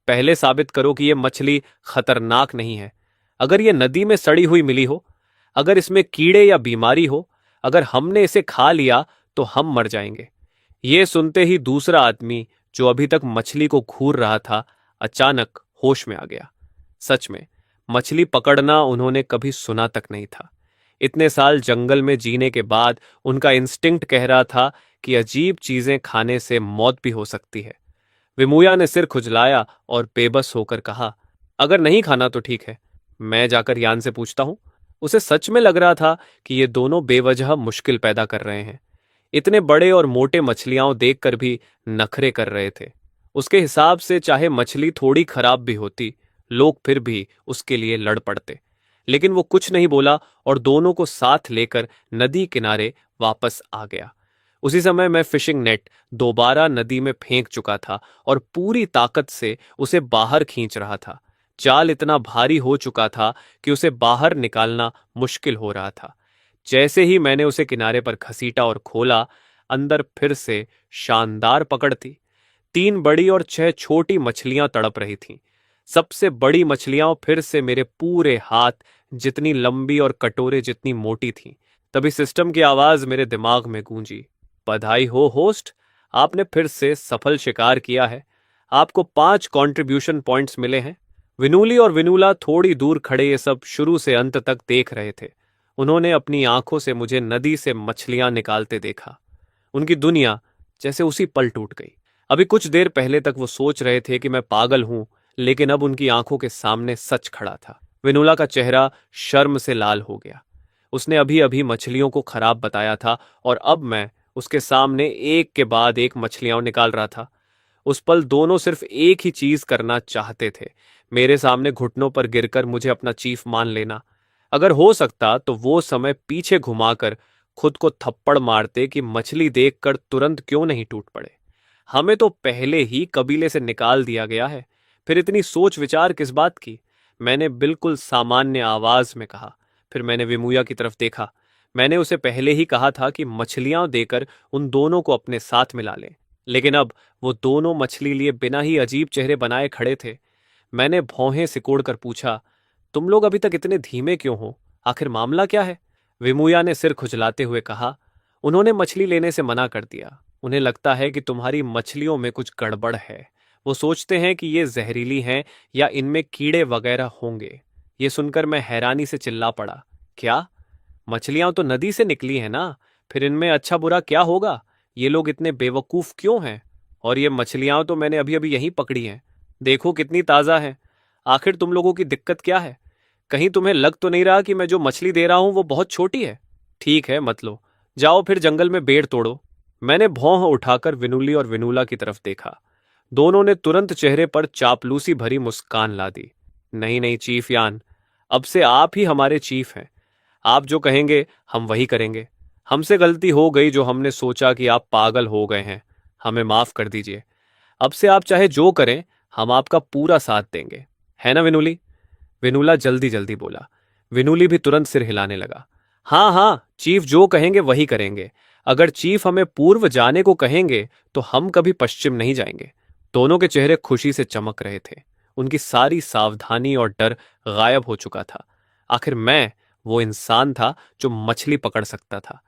पहले साबित करो कि यह मछली खतरनाक नहीं है। अगर यह नदी में सड़ी हुई मिली हो, अगर इसमें कीड़े या बीमारी हो, अगर हमने इसे खा लिया तो हम मर जाएंगे। ये सुनते ही दूसरा आदमी जो अभी तक मछली को घूर रहा था अचानक होश में आ गया। सच में मछली पकड़ना उन्होंने कभी सुना तक नहीं था। इतने साल जंगल में जीने के बाद उनका इंस्टिंक्ट कह रहा था कि अजीब चीजें खाने से मौत भी हो सकती है। विमुया ने सिर खुजलाया और बेबस होकर कहा, अगर नहीं खाना तो ठीक है, मैं जाकर यान से पूछता हूं। उसे सच में लग रहा था कि ये दोनों बेवजह मुश्किल पैदा कर रहे हैं। इतने बड़े और मोटे मछलियां देखकर भी नखरे कर रहे थे। उसके हिसाब से चाहे मछली थोड़ी खराब भी होती, लोग फिर भी उसके लिए लड़ पड़ते। लेकिन वो कुछ नहीं बोला और दोनों को साथ लेकर नदी किनारे वापस आ गया। उसी समय मैं फिशिंग नेट दोबारा नदी में फेंक चुका था और पूरी ताकत से उसे बाहर खींच रहा था। जाल इतना भारी हो चुका था कि उसे बाहर निकालना मुश्किल हो रहा था। जैसे ही मैंने उसे किनारे पर घसीटा और खोला, अंदर फिर से शानदार पकड़ थी। 3 बड़ी और 6 छोटी मछलियां तड़प रही थीं। सबसे बड़ी मछलियां फिर से मेरे पूरे हाथ जितनी लंबी और कटोरे जितनी मोटी थीं। तभी सिस्टम की आवाज मेरे दिमाग में गूंजी, बधाई हो होस्ट, आपने फिर से सफल शिकार किया है। आपको 5 कंट्रीब्यूशन पॉइंट्स मिले हैं। विनूली और विनूला थोड़ी दूर खड़े ये सब शुरू से अंत तक देख रहे थे। उन्होंने अपनी आंखों से मुझे नदी से मछलियां निकालते देखा। उनकी दुनिया जैसे उसी पल टूट गई। अभी कुछ देर पहले तक वो सोच रहे थे कि मैं पागल हूं, लेकिन अब उनकी आंखों के सामने सच खड़ा था। विनूला का चेहरा शर्म से लाल हो गया। उसने अभी अभी मछलियों को खराब बताया था और अब मैं उसके सामने एक के बाद एक मछलियां निकाल रहा था। उस पल दोनों सिर्फ एक ही चीज करना चाहते थे, मेरे सामने घुटनों पर गिरकर मुझे अपना चीफ मान लेना। अगर हो सकता तो वो समय पीछे घुमाकर खुद को थप्पड़ मारते कि मछली देखकर तुरंत क्यों नहीं टूट पड़े। हमें तो पहले ही कबीले से निकाल दिया गया है, फिर इतनी सोच विचार किस बात की? मैंने बिल्कुल सामान्य आवाज में कहा। फिर मैंने विमुया की तरफ देखा। मैंने उसे पहले ही कहा था कि मछलियां देकर उन दोनों को अपने साथ मिला लें, लेकिन अब वो दोनों मछली लिए बिना ही अजीब चेहरे बनाए खड़े थे। मैंने भौहें सिकोड़कर पूछा, तुम लोग अभी तक इतने धीमे क्यों हो? आखिर मामला क्या है? विमुया ने सिर खुजलाते हुए कहा, उन्होंने मछली लेने से मना कर दिया। उन्हें लगता है कि तुम्हारी मछलियों में कुछ गड़बड़ है। वो सोचते हैं कि ये जहरीली हैं या इनमें कीड़े वगैरह होंगे। ये सुनकर मैं हैरानी से चिल्ला पड़ा, क्या? मछलियां तो नदी से निकली हैं ना, फिर इनमें अच्छा बुरा क्या होगा? ये लोग इतने बेवकूफ क्यों हैं? और ये मछलियां तो मैंने अभी अभी यहीं पकड़ी हैं। देखो कितनी ताजा है। आखिर तुम लोगों की दिक्कत क्या है? कहीं तुम्हें लग तो नहीं रहा कि मैं जो मछली दे रहा हूं वो बहुत छोटी है? ठीक है, मत लो, जाओ फिर जंगल में बेड़ तोड़ो। मैंने भौं उठाकर विनुली और विनुला की तरफ देखा। दोनों ने तुरंत चेहरे पर चापलूसी भरी मुस्कान ला दी। नहीं नहीं चीफ यान, अब से आप ही हमारे चीफ हैं। आप जो कहेंगे हम वही करेंगे। हमसे गलती हो गई जो हमने सोचा कि आप पागल हो गए हैं। हमें माफ कर दीजिए। अब से आप चाहे जो करें, हम आपका पूरा साथ देंगे, है ना विनुली? विनुला जल्दी जल्दी बोला। विनुली भी तुरंत सिर हिलाने लगा। हाँ हाँ, चीफ जो कहेंगे वही करेंगे। अगर चीफ हमें पूर्व जाने को कहेंगे तो हम कभी पश्चिम नहीं जाएंगे। दोनों के चेहरे खुशी से चमक रहे थे। उनकी सारी सावधानी और डर गायब हो चुका था। आखिर मैं वो इंसान था जो मछली पकड़ सकता था,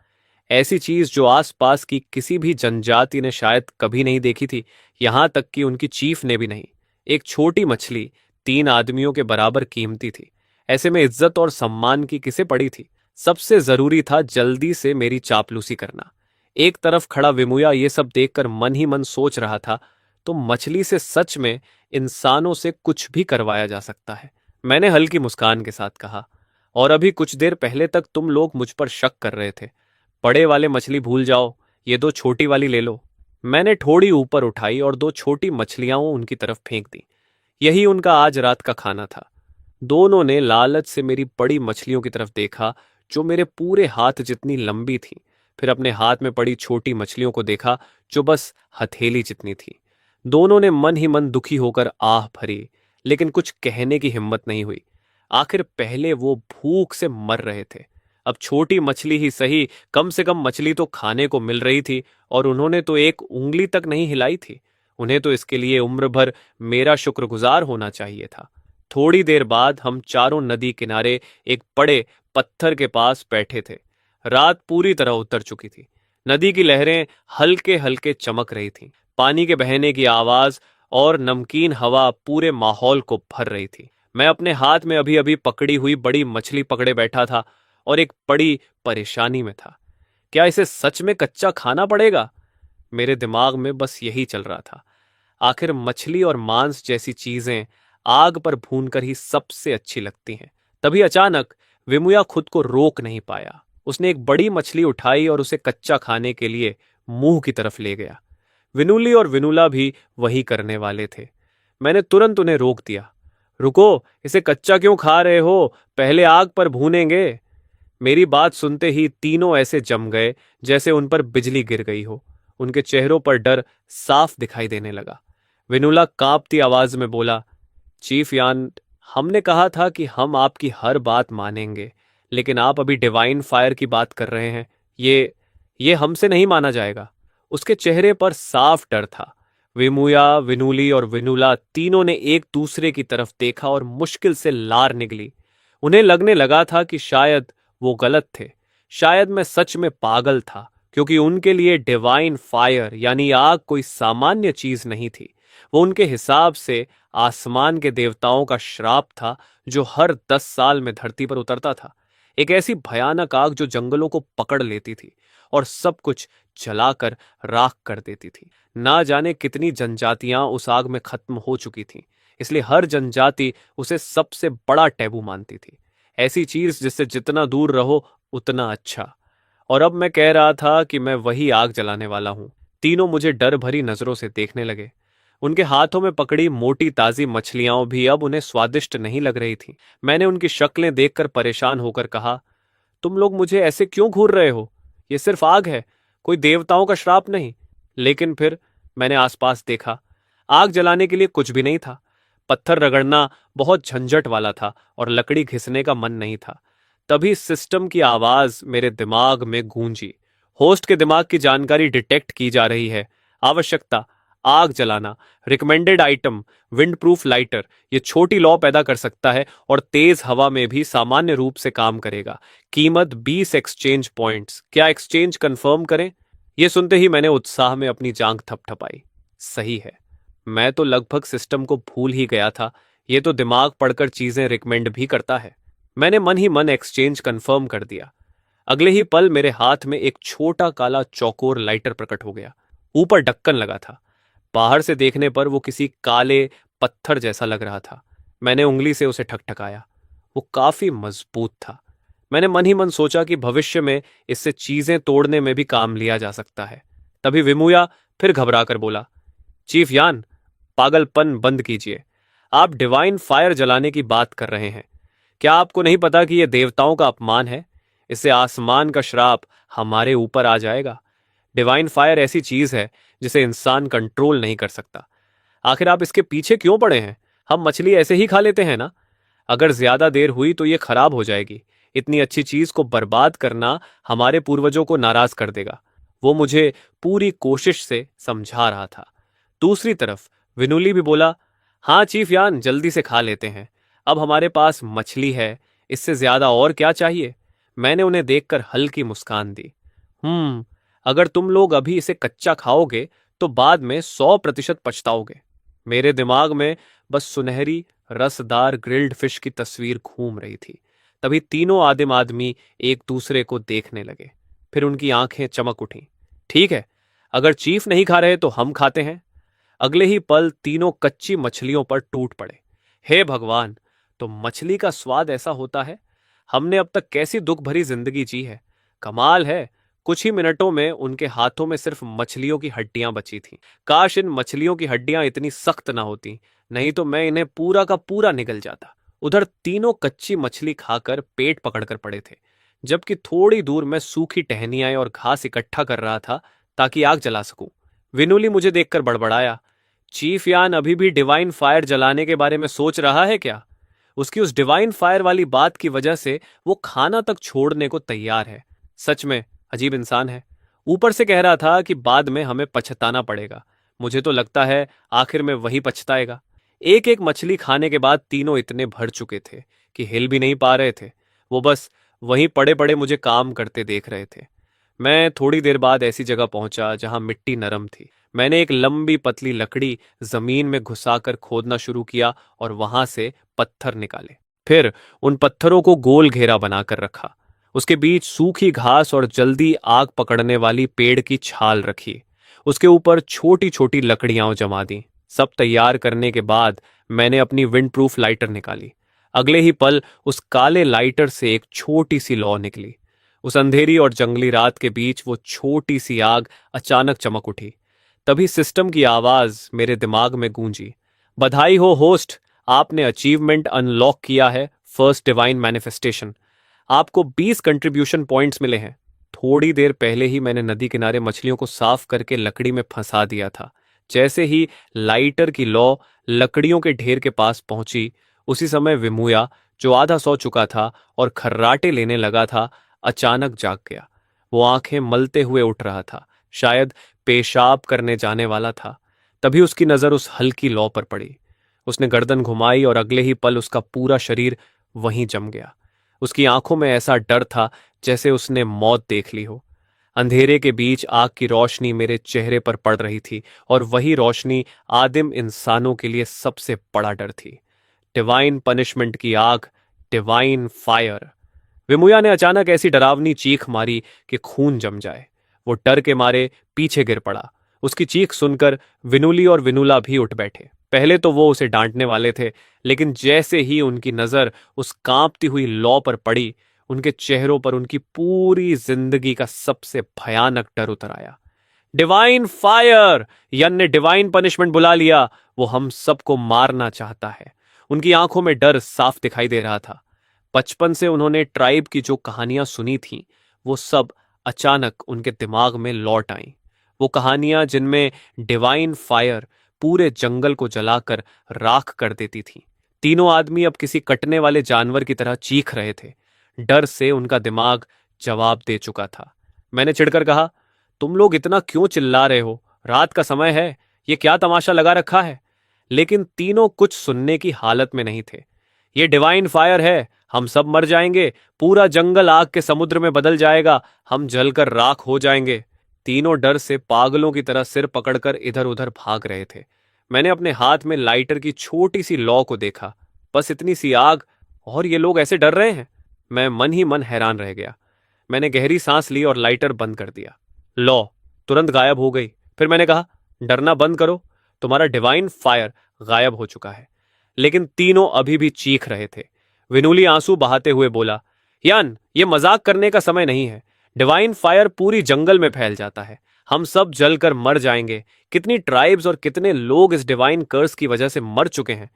ऐसी चीज जो आसपास की किसी भी जनजाति ने शायद कभी नहीं देखी थी, यहां तक कि उनकी चीफ ने भी नहीं। एक छोटी मछली 3 आदमियों के बराबर कीमती थी। ऐसे में इज्जत और सम्मान की किसे पड़ी थी? सबसे जरूरी था जल्दी से मेरी चापलूसी करना। एक तरफ खड़ा विमुया ये सब देखकर मन ही मन सोच रहा था, तो मछली से सच में इंसानों से कुछ भी करवाया जा सकता है। मैंने हल्की मुस्कान के साथ कहा, और अभी कुछ देर पहले तक तुम लोग मुझ पर शक कर रहे थे। बड़े वाले मछली भूल जाओ, ये 2 छोटी वाली ले लो। मैंने ठोड़ी ऊपर उठाई और 2 छोटी मछलियां उनकी तरफ फेंक दी। यही उनका आज रात का खाना था। दोनों ने लालच से मेरी बड़ी मछलियों की तरफ देखा, जो मेरे पूरे हाथ जितनी लंबी थी, फिर अपने हाथ में पड़ी छोटी मछलियों को देखा, जो बस हथेली जितनी थी। दोनों ने मन ही मन दुखी होकर आह भरी, लेकिन कुछ कहने की हिम्मत नहीं हुई। आखिर पहले वो भूख से मर रहे थे, अब छोटी मछली ही सही, कम से कम मछली तो खाने को मिल रही थी, और उन्होंने तो एक उंगली तक नहीं हिलाई थी। उन्हें तो इसके लिए उम्र भर मेरा शुक्रगुजार होना चाहिए था। थोड़ी देर बाद हम चारों नदी किनारे एक बड़े पत्थर के पास बैठे थे। रात पूरी तरह उतर चुकी थी। नदी की लहरें हल्के हल्के चमक रही थीं। पानी के बहने की आवाज और नमकीन हवा पूरे माहौल को भर रही थी। मैं अपने हाथ में अभी अभी पकड़ी हुई बड़ी मछली पकड़े बैठा था और एक बड़ी परेशानी में था। क्या इसे सच में कच्चा खाना पड़ेगा? मेरे दिमाग में बस यही चल रहा था। आखिर मछली और मांस जैसी चीजें आग पर भूनकर ही सबसे अच्छी लगती हैं। तभी अचानक विमुया खुद को रोक नहीं पाया। उसने एक बड़ी मछली उठाई और उसे कच्चा खाने के लिए मुंह की तरफ ले गया। विनुली और विनुला भी वही करने वाले थे। मैंने तुरंत उन्हें रोक दिया। रुको, इसे कच्चा क्यों खा रहे हो? पहले आग पर भूनेंगे। मेरी बात सुनते ही तीनों ऐसे जम गए जैसे उन पर बिजली गिर गई हो। उनके चेहरों पर डर साफ दिखाई देने लगा। विनुला कांपती आवाज में बोला, चीफ यान, हमने कहा था कि हम आपकी हर बात मानेंगे, लेकिन आप अभी डिवाइन फायर की बात कर रहे हैं। ये हमसे नहीं माना जाएगा। उसके चेहरे पर साफ डर था। विमुया, विनुली और विनुला तीनों ने एक दूसरे की तरफ देखा और मुश्किल से लार निकली। उन्हें लगने लगा था कि शायद वो गलत थे। शायद मैं सच में पागल था, क्योंकि उनके लिए डिवाइन फायर यानी आग कोई सामान्य चीज नहीं थी। वो उनके हिसाब से आसमान के देवताओं का श्राप था, जो हर 10 साल में धरती पर उतरता था। एक ऐसी भयानक आग जो जंगलों को पकड़ लेती थी और सब कुछ जलाकर राख कर देती थी। ना जाने कितनी जनजातियां उस आग में खत्म हो चुकी थीं, इसलिए हर जनजाति उसे सबसे बड़ा टैबू मानती थी। ऐसी चीज जिससे जितना दूर रहो उतना अच्छा। और अब मैं कह रहा था कि मैं वही आग जलाने वाला हूं। तीनों मुझे डर भरी नजरों से देखने लगे। उनके हाथों में पकड़ी मोटी ताजी मछलियां भी अब उन्हें स्वादिष्ट नहीं लग रही थीं। मैंने उनकी शक्लें देखकर परेशान होकर कहा, तुम लोग मुझे ऐसे क्यों घूर रहे हो? ये सिर्फ आग है, कोई देवताओं का श्राप नहीं। लेकिन फिर मैंने आसपास देखा। आग जलाने के लिए कुछ भी नहीं था। पत्थर रगड़ना बहुत झंझट वाला था और लकड़ी घिसने का मन नहीं था। तभी सिस्टम की आवाज मेरे दिमाग में गूंजी। होस्ट के दिमाग की जानकारी डिटेक्ट की जा रही है। आवश्यकता, आग जलाना। Recommended item, wind proof lighter. ये छोटी लौ पैदा कर सकता है और तेज हवा में भी सामान्य रूप से काम करेगा। कीमत 20 एक्सचेंज पॉइंट्स। क्या एक्सचेंज कंफर्म करें? यह सुनते ही मैंने उत्साह में अपनी जांघ थपथपाई। सही है, मैं तो लगभग सिस्टम को भूल ही गया था। ये तो दिमाग पढ़कर चीजें रिकमेंड भी करता है। मैंने मन ही मन एक्सचेंज कंफर्म कर दिया। अगले ही पल मेरे हाथ में एक छोटा काला चौकोर लाइटर प्रकट हो गया। ऊपर ढक्कन लगा था। बाहर से देखने पर वो किसी काले पत्थर जैसा लग रहा था। मैंने उंगली से उसे ठकठकाया। वो काफी मजबूत था। मैंने मन ही मन सोचा कि भविष्य में इससे चीजें तोड़ने में भी काम लिया जा सकता है। तभी विमुया फिर घबराकर बोला, चीफ यान, पागलपन बंद कीजिए। आप डिवाइन फायर जलाने की बात कर रहे हैं। क्या आपको नहीं पता कि यह देवताओं का अपमान है? इससे आसमान का श्राप हमारे ऊपर आ जाएगा। डिवाइन फायर ऐसी चीज है जिसे इंसान कंट्रोल नहीं कर सकता। आखिर आप इसके पीछे क्यों पड़े हैं? हम मछली ऐसे ही खा लेते हैं ना। अगर ज्यादा देर हुई तो ये खराब हो जाएगी। इतनी अच्छी चीज को बर्बाद करना हमारे पूर्वजों को नाराज कर देगा। वो मुझे पूरी कोशिश से समझा रहा था। दूसरी तरफ विनोली भी बोला, हाँ चीफ यान, जल्दी से खा लेते हैं। अब हमारे पास मछली है, इससे ज्यादा और क्या चाहिए? मैंने उन्हें देखकर हल्की मुस्कान दी। अगर तुम लोग अभी इसे कच्चा खाओगे तो बाद में 100% पछताओगे। मेरे दिमाग में बस सुनहरी रसदार ग्रिल्ड फिश की तस्वीर घूम रही थी। तभी तीनों आदिम आदमी एक दूसरे को देखने लगे। फिर उनकी आंखें चमक उठीं। ठीक है, अगर चीफ नहीं खा रहे तो हम खाते हैं। अगले ही पल तीनों कच्ची मछलियों पर टूट पड़े। हे भगवान, तो मछली का स्वाद ऐसा होता है? हमने अब तक कैसी दुख भरी जिंदगी जी है। कमाल है, कुछ ही मिनटों में उनके हाथों में सिर्फ मछलियों की हड्डियां बची थीं। काश इन मछलियों की हड्डियां इतनी सख्त ना होती, नहीं तो मैं इन्हें पूरा का पूरा निगल जाता। उधर तीनों कच्ची मछली खाकर पेट पकड़कर पड़े थे, जबकि थोड़ी दूर मैं सूखी टहनियां और घास इकट्ठा कर रहा था ताकि आग जला सकूं। विनोली मुझे देखकर बड़बड़ाया, चीफ यान अभी भी डिवाइन फायर जलाने के बारे में सोच रहा है क्या? उसकी उस डिवाइन फायर वाली बात की वजह से वो खाना तक छोड़ने को तैयार है। सच में अजीब इंसान है। ऊपर से कह रहा था कि बाद में हमें पछताना पड़ेगा। मुझे तो लगता है आखिर में वही पछताएगा। एक एक मछली खाने के बाद तीनों इतने भर चुके थे कि हिल भी नहीं पा रहे थे। वो बस वहीं पड़े पड़े मुझे काम करते देख रहे थे। मैं थोड़ी देर बाद ऐसी जगह पहुंचा जहां मिट्टी नरम थी। मैंने एक लंबी पतली लकड़ी जमीन में घुसाकर खोदना शुरू किया और वहां से पत्थर निकाले। फिर उन पत्थरों को गोल घेरा बनाकर रखा। उसके बीच सूखी घास और जल्दी आग पकड़ने वाली पेड़ की छाल रखी। उसके ऊपर छोटी छोटी लकड़ियां जमा दी। सब तैयार करने के बाद मैंने अपनी विंड प्रूफ लाइटर निकाली। अगले ही पल उस काले लाइटर से एक छोटी सी लौ निकली। उस अंधेरी और जंगली रात के बीच वो छोटी सी आग अचानक चमक उठी। तभी सिस्टम की आवाज मेरे दिमाग में गूंजी, बधाई हो होस्ट, आपने अचीवमेंट अनलॉक किया है, फर्स्ट डिवाइन मैनिफेस्टेशन। आपको 20 कंट्रीब्यूशन पॉइंट्स मिले हैं। थोड़ी देर पहले ही मैंने नदी किनारे मछलियों को साफ करके लकड़ी में फंसा दिया था। जैसे ही लाइटर की लौ लकड़ियों के ढेर के पास पहुंची, उसी समय विमुया, जो आधा सो चुका था और खर्राटे लेने लगा था, अचानक जाग गया। वो आंखें मलते हुए उठ रहा था, शायद पेशाब करने जाने वाला था। तभी उसकी नजर उस हल्की लौ पर पड़ी। उसने गर्दन घुमाई और अगले ही पल उसका पूरा शरीर वहीं जम गया। उसकी आंखों में ऐसा डर था जैसे उसने मौत देख ली हो। अंधेरे के बीच आग की रोशनी मेरे चेहरे पर पड़ रही थी और वही रोशनी आदिम इंसानों के लिए सबसे बड़ा डर थी। डिवाइन पनिशमेंट की आग, डिवाइन फायर। विमुया ने अचानक ऐसी डरावनी चीख मारी कि खून जम जाए। वो डर के मारे पीछे गिर पड़ा। उसकी चीख सुनकर विनुली और विनुला भी उठ बैठे। पहले तो वो उसे डांटने वाले थे, लेकिन जैसे ही उनकी नजर उस कांपती हुई लौ पर पड़ी, उनके चेहरों पर उनकी पूरी जिंदगी का सबसे भयानक डर उतर आया। Divine fire! यन ने डिवाइन पनिशमेंट बुला लिया। वो हम सबको मारना चाहता है। उनकी आंखों में डर साफ दिखाई दे रहा था। बचपन से उन्होंने ट्राइब की जो कहानियां सुनी थीं, वो सब अचानक उनके दिमाग में लौट आईं। वो कहानियां जिनमें डिवाइन फायर पूरे जंगल को जलाकर राख कर देती थी। तीनों आदमी अब किसी कटने वाले जानवर की तरह चीख रहे थे। डर से उनका दिमाग जवाब दे चुका था। मैंने चिढ़कर कहा, तुम लोग इतना क्यों चिल्ला रहे हो? रात का समय है, ये क्या तमाशा लगा रखा है? लेकिन तीनों कुछ सुनने की हालत में नहीं थे। ये डिवाइन फायर है, हम सब मर जाएंगे, पूरा जंगल आग के समुद्र में बदल जाएगा, हम जलकर राख हो जाएंगे। तीनों डर से पागलों की तरह सिर पकड़कर इधर उधर भाग रहे थे। मैंने अपने हाथ में लाइटर की छोटी सी लौ को देखा। बस इतनी सी आग, और ये लोग ऐसे डर रहे हैं? मैं मन ही मन हैरान रह गया। मैंने गहरी सांस ली और लाइटर बंद कर दिया। लौ तुरंत गायब हो गई। फिर मैंने कहा, डरना बंद करो, तुम्हारा डिवाइन फायर गायब हो चुका है। लेकिन तीनों अभी भी चीख रहे थे। विनूली आंसू बहाते हुए बोला, यान, ये मजाक करने का समय नहीं है। डिवाइन फायर पूरी जंगल में फैल जाता है, हम सब जलकर मर जाएंगे। कितनी ट्राइब्स और कितने लोग इस डिवाइन कर्स की वजह से मर चुके हैं,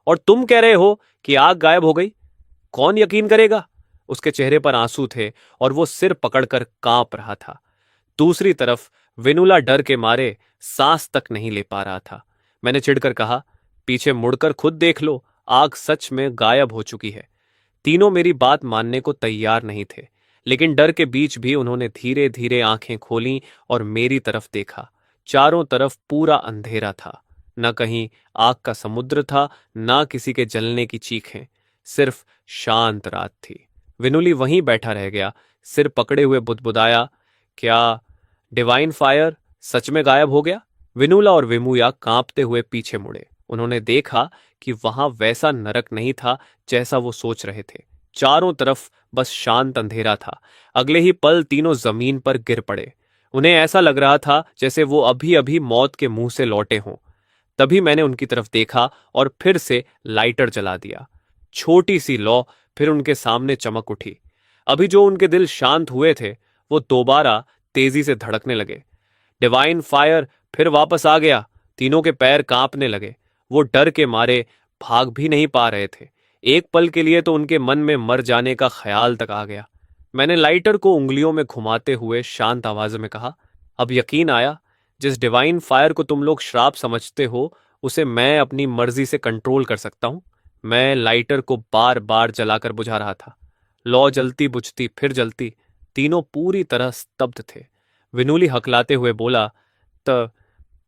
और तुम कह रहे हो कि आग गायब हो गई? कौन यकीन करेगा? उसके चेहरे पर आंसू थे और वो सिर पकड़कर कांप रहा था। दूसरी तरफ विनुला डर के मारे सांस तक नहीं ले पा रहा था। मैंने चिढ़कर कहा, पीछे मुड़कर खुद देख लो, आग सच में गायब हो चुकी है। तीनों मेरी बात मानने को तैयार नहीं थे, लेकिन डर के बीच भी उन्होंने धीरे धीरे आंखें खोलीं और मेरी तरफ देखा। चारों तरफ पूरा अंधेरा था। न कहीं आग का समुद्र था, ना किसी के जलने की चीखें, सिर्फ शांत रात थी। विनुली वहीं बैठा रह गया, सिर पकड़े हुए बुदबुदाया, क्या डिवाइन फायर सच में गायब हो गया? विनुला और विमुया कांपते हुए पीछे मुड़े। उन्होंने देखा कि वहां वैसा नरक नहीं था जैसा वो सोच रहे थे। चारों तरफ बस शांत अंधेरा था। अगले ही पल तीनों जमीन पर गिर पड़े। उन्हें ऐसा लग रहा था जैसे वो अभी अभी मौत के मुंह से लौटे हों। तभी मैंने उनकी तरफ देखा और फिर से लाइटर जला दिया। छोटी सी लौ फिर उनके सामने चमक उठी। अभी जो उनके दिल शांत हुए थे वो दोबारा तेजी से धड़कने लगे। डिवाइन फायर फिर वापस आ गया। तीनों के पैर कांपने लगे। वो डर के मारे भाग भी नहीं पा रहे थे। एक पल के लिए तो उनके मन में मर जाने का ख्याल तक आ गया। मैंने लाइटर को उंगलियों में घुमाते हुए शांत आवाज में कहा, अब यकीन आया? जिस डिवाइन फायर को तुम लोग श्राप समझते हो उसे मैं अपनी मर्जी से कंट्रोल कर सकता हूं। मैं लाइटर को बार बार जलाकर बुझा रहा था। लौ जलती बुझती फिर जलती। तीनों पूरी तरह स्तब्ध थे। विनूली हकलाते हुए बोला, त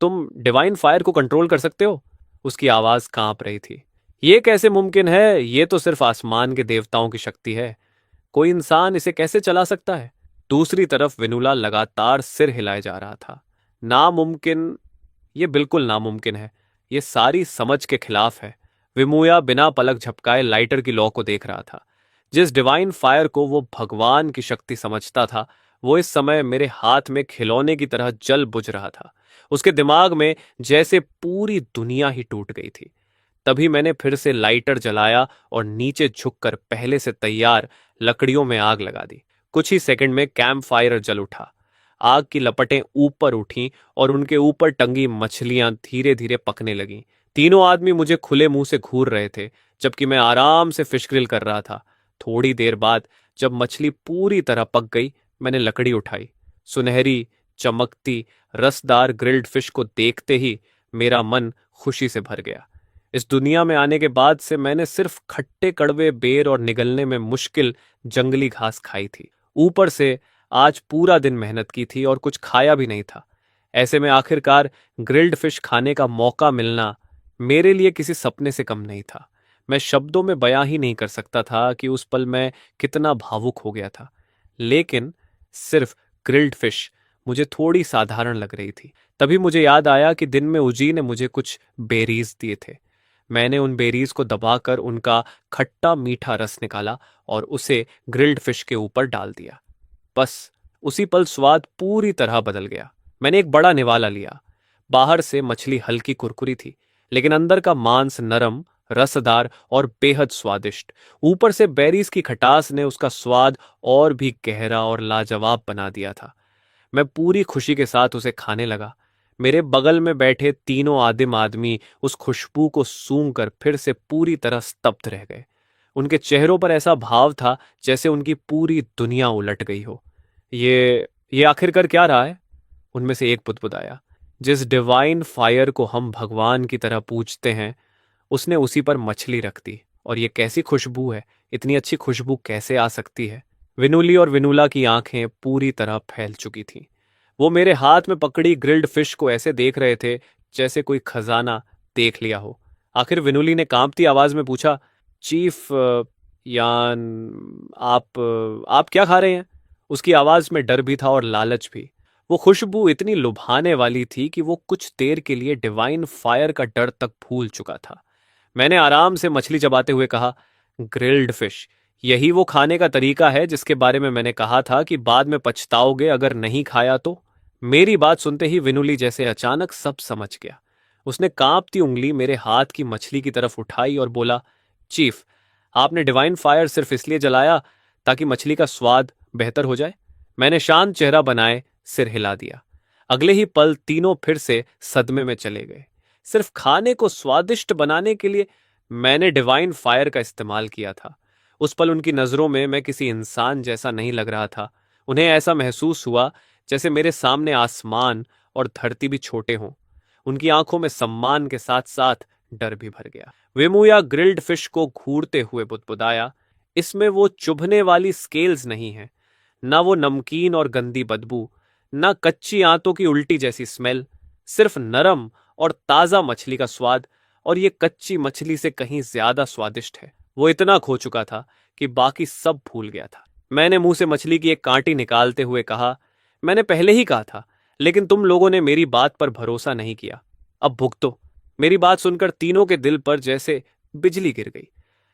तुम डिवाइन फायर को कंट्रोल कर सकते हो? उसकी आवाज कांप रही थी। ये कैसे मुमकिन है? ये तो सिर्फ आसमान के देवताओं की शक्ति है। कोई इंसान इसे कैसे चला सकता है? दूसरी तरफ विनुला लगातार सिर हिलाए जा रहा था। नामुमकिन? ये बिल्कुल नामुमकिन है। ये सारी समझ के खिलाफ है। विमुया बिना पलक झपकाए लाइटर की लौ को देख रहा था। जिस डिवाइन फायर को वो भगवान की शक्ति समझता था वो इस समय मेरे हाथ में खिलौने की तरह जल बुझ रहा था। उसके दिमाग में जैसे पूरी दुनिया ही टूट गई थी। तभी मैंने फिर से लाइटर जलाया और नीचे झुककर पहले से तैयार लकड़ियों में आग लगा दी। कुछ ही सेकंड में कैंप फायर जल उठा। आग की लपटें ऊपर उठीं और उनके ऊपर टंगी मछलियां धीरे धीरे पकने लगीं। तीनों आदमी मुझे खुले मुंह से घूर रहे थे जबकि मैं आराम से फिश ग्रिल कर रहा था। थोड़ी देर बाद जब मछली पूरी तरह पक गई मैंने लकड़ी उठाई। सुनहरी, चमकती, रसदार ग्रिल्ड फिश को देखते ही मेरा मन खुशी से भर गया। इस दुनिया में आने के बाद से मैंने सिर्फ खट्टे कड़वे बेर और निगलने में मुश्किल जंगली घास खाई थी। ऊपर से आज पूरा दिन मेहनत की थी और कुछ खाया भी नहीं था। ऐसे में आखिरकार ग्रिल्ड फिश खाने का मौका मिलना मेरे लिए किसी सपने से कम नहीं था। मैं शब्दों में बयां ही नहीं कर सकता था कि उस पल मैं कितना भावुक हो गया था। लेकिन सिर्फ ग्रिल्ड फिश मुझे थोड़ी साधारण लग रही थी। तभी मुझे याद आया कि दिन में उजी ने मुझे कुछ बेरीज दिए थे। मैंने उन बेरीज को दबाकर उनका खट्टा मीठा रस निकाला और उसे ग्रिल्ड फिश के ऊपर डाल दिया। बस उसी पल स्वाद पूरी तरह बदल गया। मैंने एक बड़ा निवाला लिया। बाहर से मछली हल्की कुरकुरी थी लेकिन अंदर का मांस नरम, रसदार और बेहद स्वादिष्ट। ऊपर से बेरीज की खटास ने उसका स्वाद और भी गहरा और लाजवाब बना दिया था। मैं पूरी खुशी के साथ उसे खाने लगा। मेरे बगल में बैठे तीनों आदिम आदमी उस खुशबू को सूंघकर फिर से पूरी तरह स्तब्ध रह गए। उनके चेहरों पर ऐसा भाव था जैसे उनकी पूरी दुनिया उलट गई हो। ये आखिरकार क्या रहा है? उनमें से एक बुदबुदाया। जिस डिवाइन फायर को हम भगवान की तरह पूजते हैं उसने उसी पर मछली रख दी। और ये कैसी खुशबू है? इतनी अच्छी खुशबू कैसे आ सकती है? विनुली और विनुला की आंखें पूरी तरह फैल चुकी थीं। वो मेरे हाथ में पकड़ी ग्रिल्ड फिश को ऐसे देख रहे थे जैसे कोई खजाना देख लिया हो। आखिर विनुली ने कांपती आवाज में पूछा, चीफ यान आप क्या खा रहे हैं? उसकी आवाज में डर भी था और लालच भी। वो खुशबू इतनी लुभाने वाली थी कि वो कुछ देर के लिए डिवाइन फायर का डर तक भूल चुका था। मैंने आराम से मछली चबाते हुए कहा, ग्रिल्ड फिश, यही वो खाने का तरीका है जिसके बारे में मैंने कहा था कि बाद में पछताओगे अगर नहीं खाया तो। मेरी बात सुनते ही विनुली जैसे अचानक सब समझ गया। उसने कांपती उंगली मेरे हाथ की मछली की तरफ उठाई और बोला, चीफ, आपने डिवाइन फायर सिर्फ इसलिए जलाया ताकि मछली का स्वाद बेहतर हो जाए? मैंने शांत चेहरा बनाए सिर हिला दिया। अगले ही पल तीनों फिर से सदमे में चले गए। सिर्फ खाने को स्वादिष्ट बनाने के लिए मैंने डिवाइन फायर का इस्तेमाल किया था। उस पल उनकी नजरों में मैं किसी इंसान जैसा नहीं लग रहा था। उन्हें ऐसा महसूस हुआ जैसे मेरे सामने आसमान और धरती भी छोटे हों। उनकी आंखों में सम्मान के साथ साथ डर भी भर गया। विमुया ग्रिल्ड फिश को घूरते हुए बुदबुदाया, इसमें वो चुभने वाली स्केल्स नहीं है, ना वो नमकीन और गंदी बदबू, ना कच्ची आंतों की उल्टी जैसी स्मेल। सिर्फ नरम और ताज़ा मछली का स्वाद, और ये कच्ची मछली से कहीं ज्यादा स्वादिष्ट है। वो इतना खो चुका था कि बाकी सब भूल गया था। मैंने मुंह से मछली की एक कांटी निकालते हुए कहा, मैंने पहले ही कहा था, लेकिन तुम लोगों ने मेरी बात पर भरोसा नहीं किया। अब भुगतो। मेरी बात सुनकर तीनों के दिल पर जैसे बिजली गिर गई।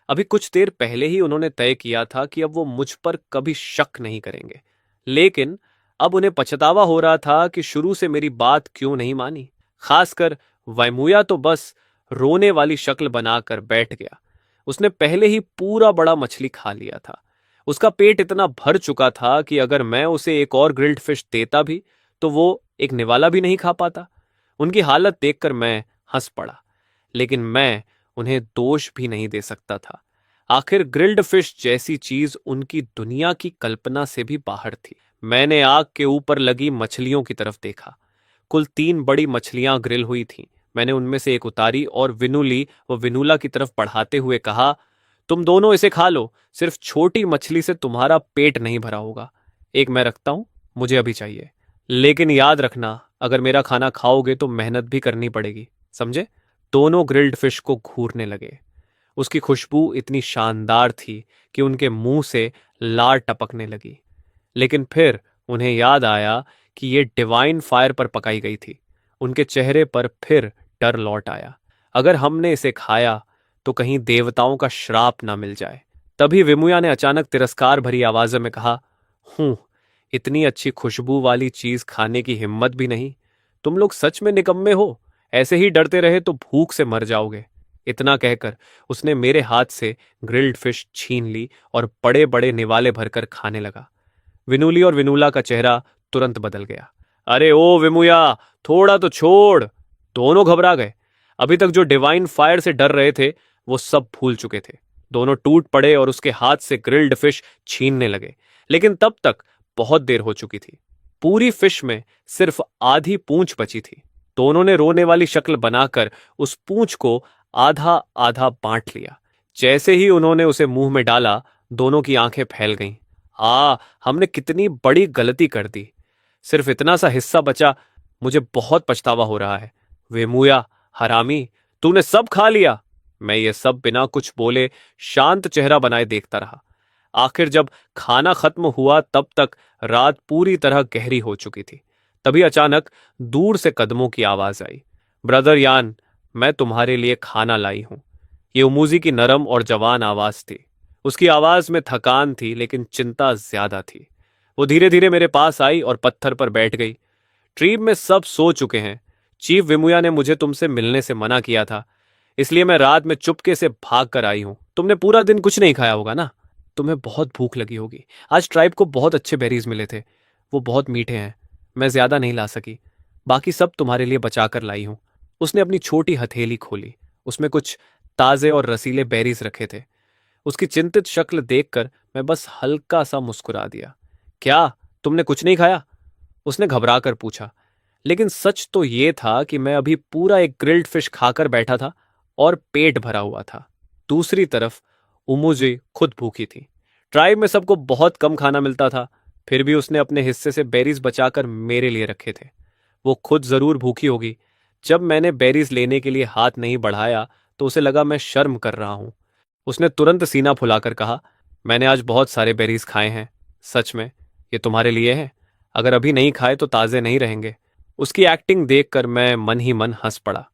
अभी कुछ देर पहले ही उन्होंने तय किया था कि अब वो मुझ पर कभी शक नहीं करेंगे, लेकिन अब उन्हें पछतावा हो रहा था कि शुरू से मेरी बात क्यों नहीं मानी। खासकर वैमुया तो बस रोने वाली शक्ल बनाकर बैठ गया। उसने पहले ही पूरा बड़ा मछली खा लिया था। उसका पेट इतना भर चुका था कि अगर मैं उसे एक और ग्रिल्ड फिश देता भी तो वो एक निवाला भी नहीं खा पाता। उनकी हालत देखकर मैं हंस पड़ा, लेकिन मैं उन्हें दोष भी नहीं दे सकता था। आखिर ग्रिल्ड फिश जैसी चीज उनकी दुनिया की कल्पना से भी बाहर थी। मैंने आग के ऊपर लगी मछलियों की तरफ देखा। कुल 3 बड़ी मछलियां ग्रिल हुई थीं। मैंने उनमें से एक उतारी और विनुली व विनुला की तरफ बढ़ाते हुए कहा, तुम दोनों इसे खा लो, सिर्फ छोटी मछली से तुम्हारा पेट नहीं भरा होगा। एक मैं रखता हूं, मुझे अभी चाहिए। लेकिन याद रखना, अगर मेरा खाना खाओगे तो मेहनत भी करनी पड़ेगी, समझे? दोनों ग्रिल्ड फिश को घूरने लगे। उसकी खुशबू इतनी शानदार थी कि उनके मुंह से लार टपकने लगी। लेकिन फिर उन्हें याद आया कि ये डिवाइन फायर पर पकाई गई थी। उनके चेहरे पर फिर डर लौट आया। अगर हमने इसे खाया तो कहीं देवताओं का श्राप ना मिल जाए। तभी विमुया ने अचानक तिरस्कार भरी आवाज में कहा, हूं, इतनी अच्छी खुशबू वाली चीज खाने की हिम्मत भी नहीं। तुम लोग सच में निकम्मे हो। ऐसे ही डरते रहे तो भूख से मर जाओगे। इतना कहकर उसने मेरे हाथ से ग्रिल्ड फिश छीन ली और बड़े बड़े निवाले भरकर खाने लगा। विनुली और विनुला का चेहरा तुरंत बदल गया। अरे ओ विमुया, थोड़ा तो छोड़। दोनों घबरा गए। अभी तक जो डिवाइन फायर से डर रहे थे वो सब भूल चुके थे। दोनों टूट पड़े और उसके हाथ से ग्रिल्ड फिश छीनने लगे। लेकिन तब तक बहुत देर हो चुकी थी। पूरी फिश में सिर्फ आधी पूंछ बची थी। दोनों ने रोने वाली शक्ल बनाकर उस पूंछ को आधा आधा बांट लिया। जैसे ही उन्होंने उसे मुंह में डाला, दोनों की आंखें फैल गईं। हमने कितनी बड़ी गलती कर दी। सिर्फ इतना सा हिस्सा बचा। मुझे बहुत पछतावा हो रहा है। वेमुया, हरामी, तूने सब खा लिया। मैं ये सब बिना कुछ बोले शांत चेहरा बनाए देखता रहा। आखिर जब खाना खत्म हुआ तब तक रात पूरी तरह गहरी हो चुकी थी। तभी अचानक दूर से कदमों की आवाज आई। ब्रदर यान, मैं तुम्हारे लिए खाना लाई हूं। ये उमूजी की नरम और जवान आवाज थी। उसकी आवाज में थकान थी, लेकिन चिंता ज्यादा थी। वो धीरे धीरे मेरे पास आई और पत्थर पर बैठ गई। ट्रीब में सब सो चुके हैं। चीफ विमुया ने मुझे तुमसे मिलने से मना किया था, इसलिए मैं रात में चुपके से भाग कर आई हूं। तुमने पूरा दिन कुछ नहीं खाया होगा ना? तुम्हें बहुत भूख लगी होगी। आज ट्राइब को बहुत अच्छे बेरीज मिले थे। वो बहुत मीठे हैं। मैं ज्यादा नहीं ला सकी। बाकी सब तुम्हारे लिए बचाकर लाई हूं। उसने अपनी छोटी हथेली खोली। उसमें कुछ ताजे और रसीले बेरीज रखे थे। उसकी चिंतित शक्ल देखकर मैं बस हल्का सा मुस्कुरा दिया। क्या तुमने कुछ नहीं खाया? उसने घबराकर पूछा। लेकिन सच तो ये था कि मैं अभी पूरा एक ग्रिल्ड फिश खाकर बैठा था और पेट भरा हुआ था। दूसरी तरफ उमुजी खुद भूखी थी। ट्राइब में सबको बहुत कम खाना मिलता था, फिर भी उसने अपने हिस्से से बेरीज बचाकर मेरे लिए रखे थे। वो खुद जरूर भूखी होगी। जब मैंने बेरीज लेने के लिए हाथ नहीं बढ़ाया तो उसे लगा मैं शर्म कर रहा हूं। उसने तुरंत सीना फुलाकर कहा, मैंने आज बहुत सारे बेरीज खाए हैं। सच में, ये तुम्हारे लिए है। अगर अभी नहीं खाए तो ताजे नहीं रहेंगे। उसकी एक्टिंग देखकर मैं मन ही मन हंस पड़ा।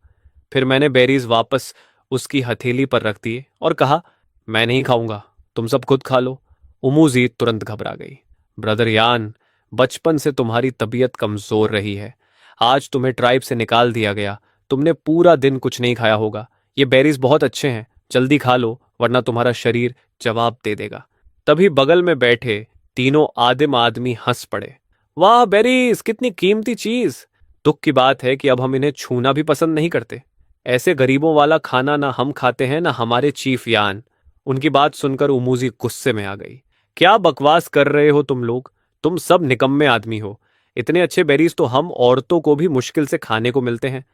फिर मैंने बेरीज वापस उसकी हथेली पर रख दिए और कहा, मैं नहीं खाऊंगा, तुम सब खुद खा लो। उमूजी तुरंत घबरा गई। ब्रदर यान, बचपन से तुम्हारी तबीयत कमजोर रही है। आज तुम्हें ट्राइब से निकाल दिया गया। तुमने पूरा दिन कुछ नहीं खाया होगा। ये बेरीज बहुत अच्छे हैं, जल्दी खा लो, वरना तुम्हारा शरीर जवाब दे देगा। तभी बगल में बैठे तीनों आदिम आदमी हंस पड़े। वाह बेरीज, कितनी कीमती चीज। दुख की बात है कि अब हम इन्हें छूना भी पसंद नहीं करते। ऐसे गरीबों वाला खाना ना हम खाते हैं ना हमारे चीफ यान। उनकी बात सुनकर उमूजी गुस्से में आ गई। क्या बकवास कर रहे हो तुम लोग? तुम सब निकम्मे आदमी हो। इतने अच्छे बेरीज तो हम औरतों को भी मुश्किल से खाने को मिलते हैं,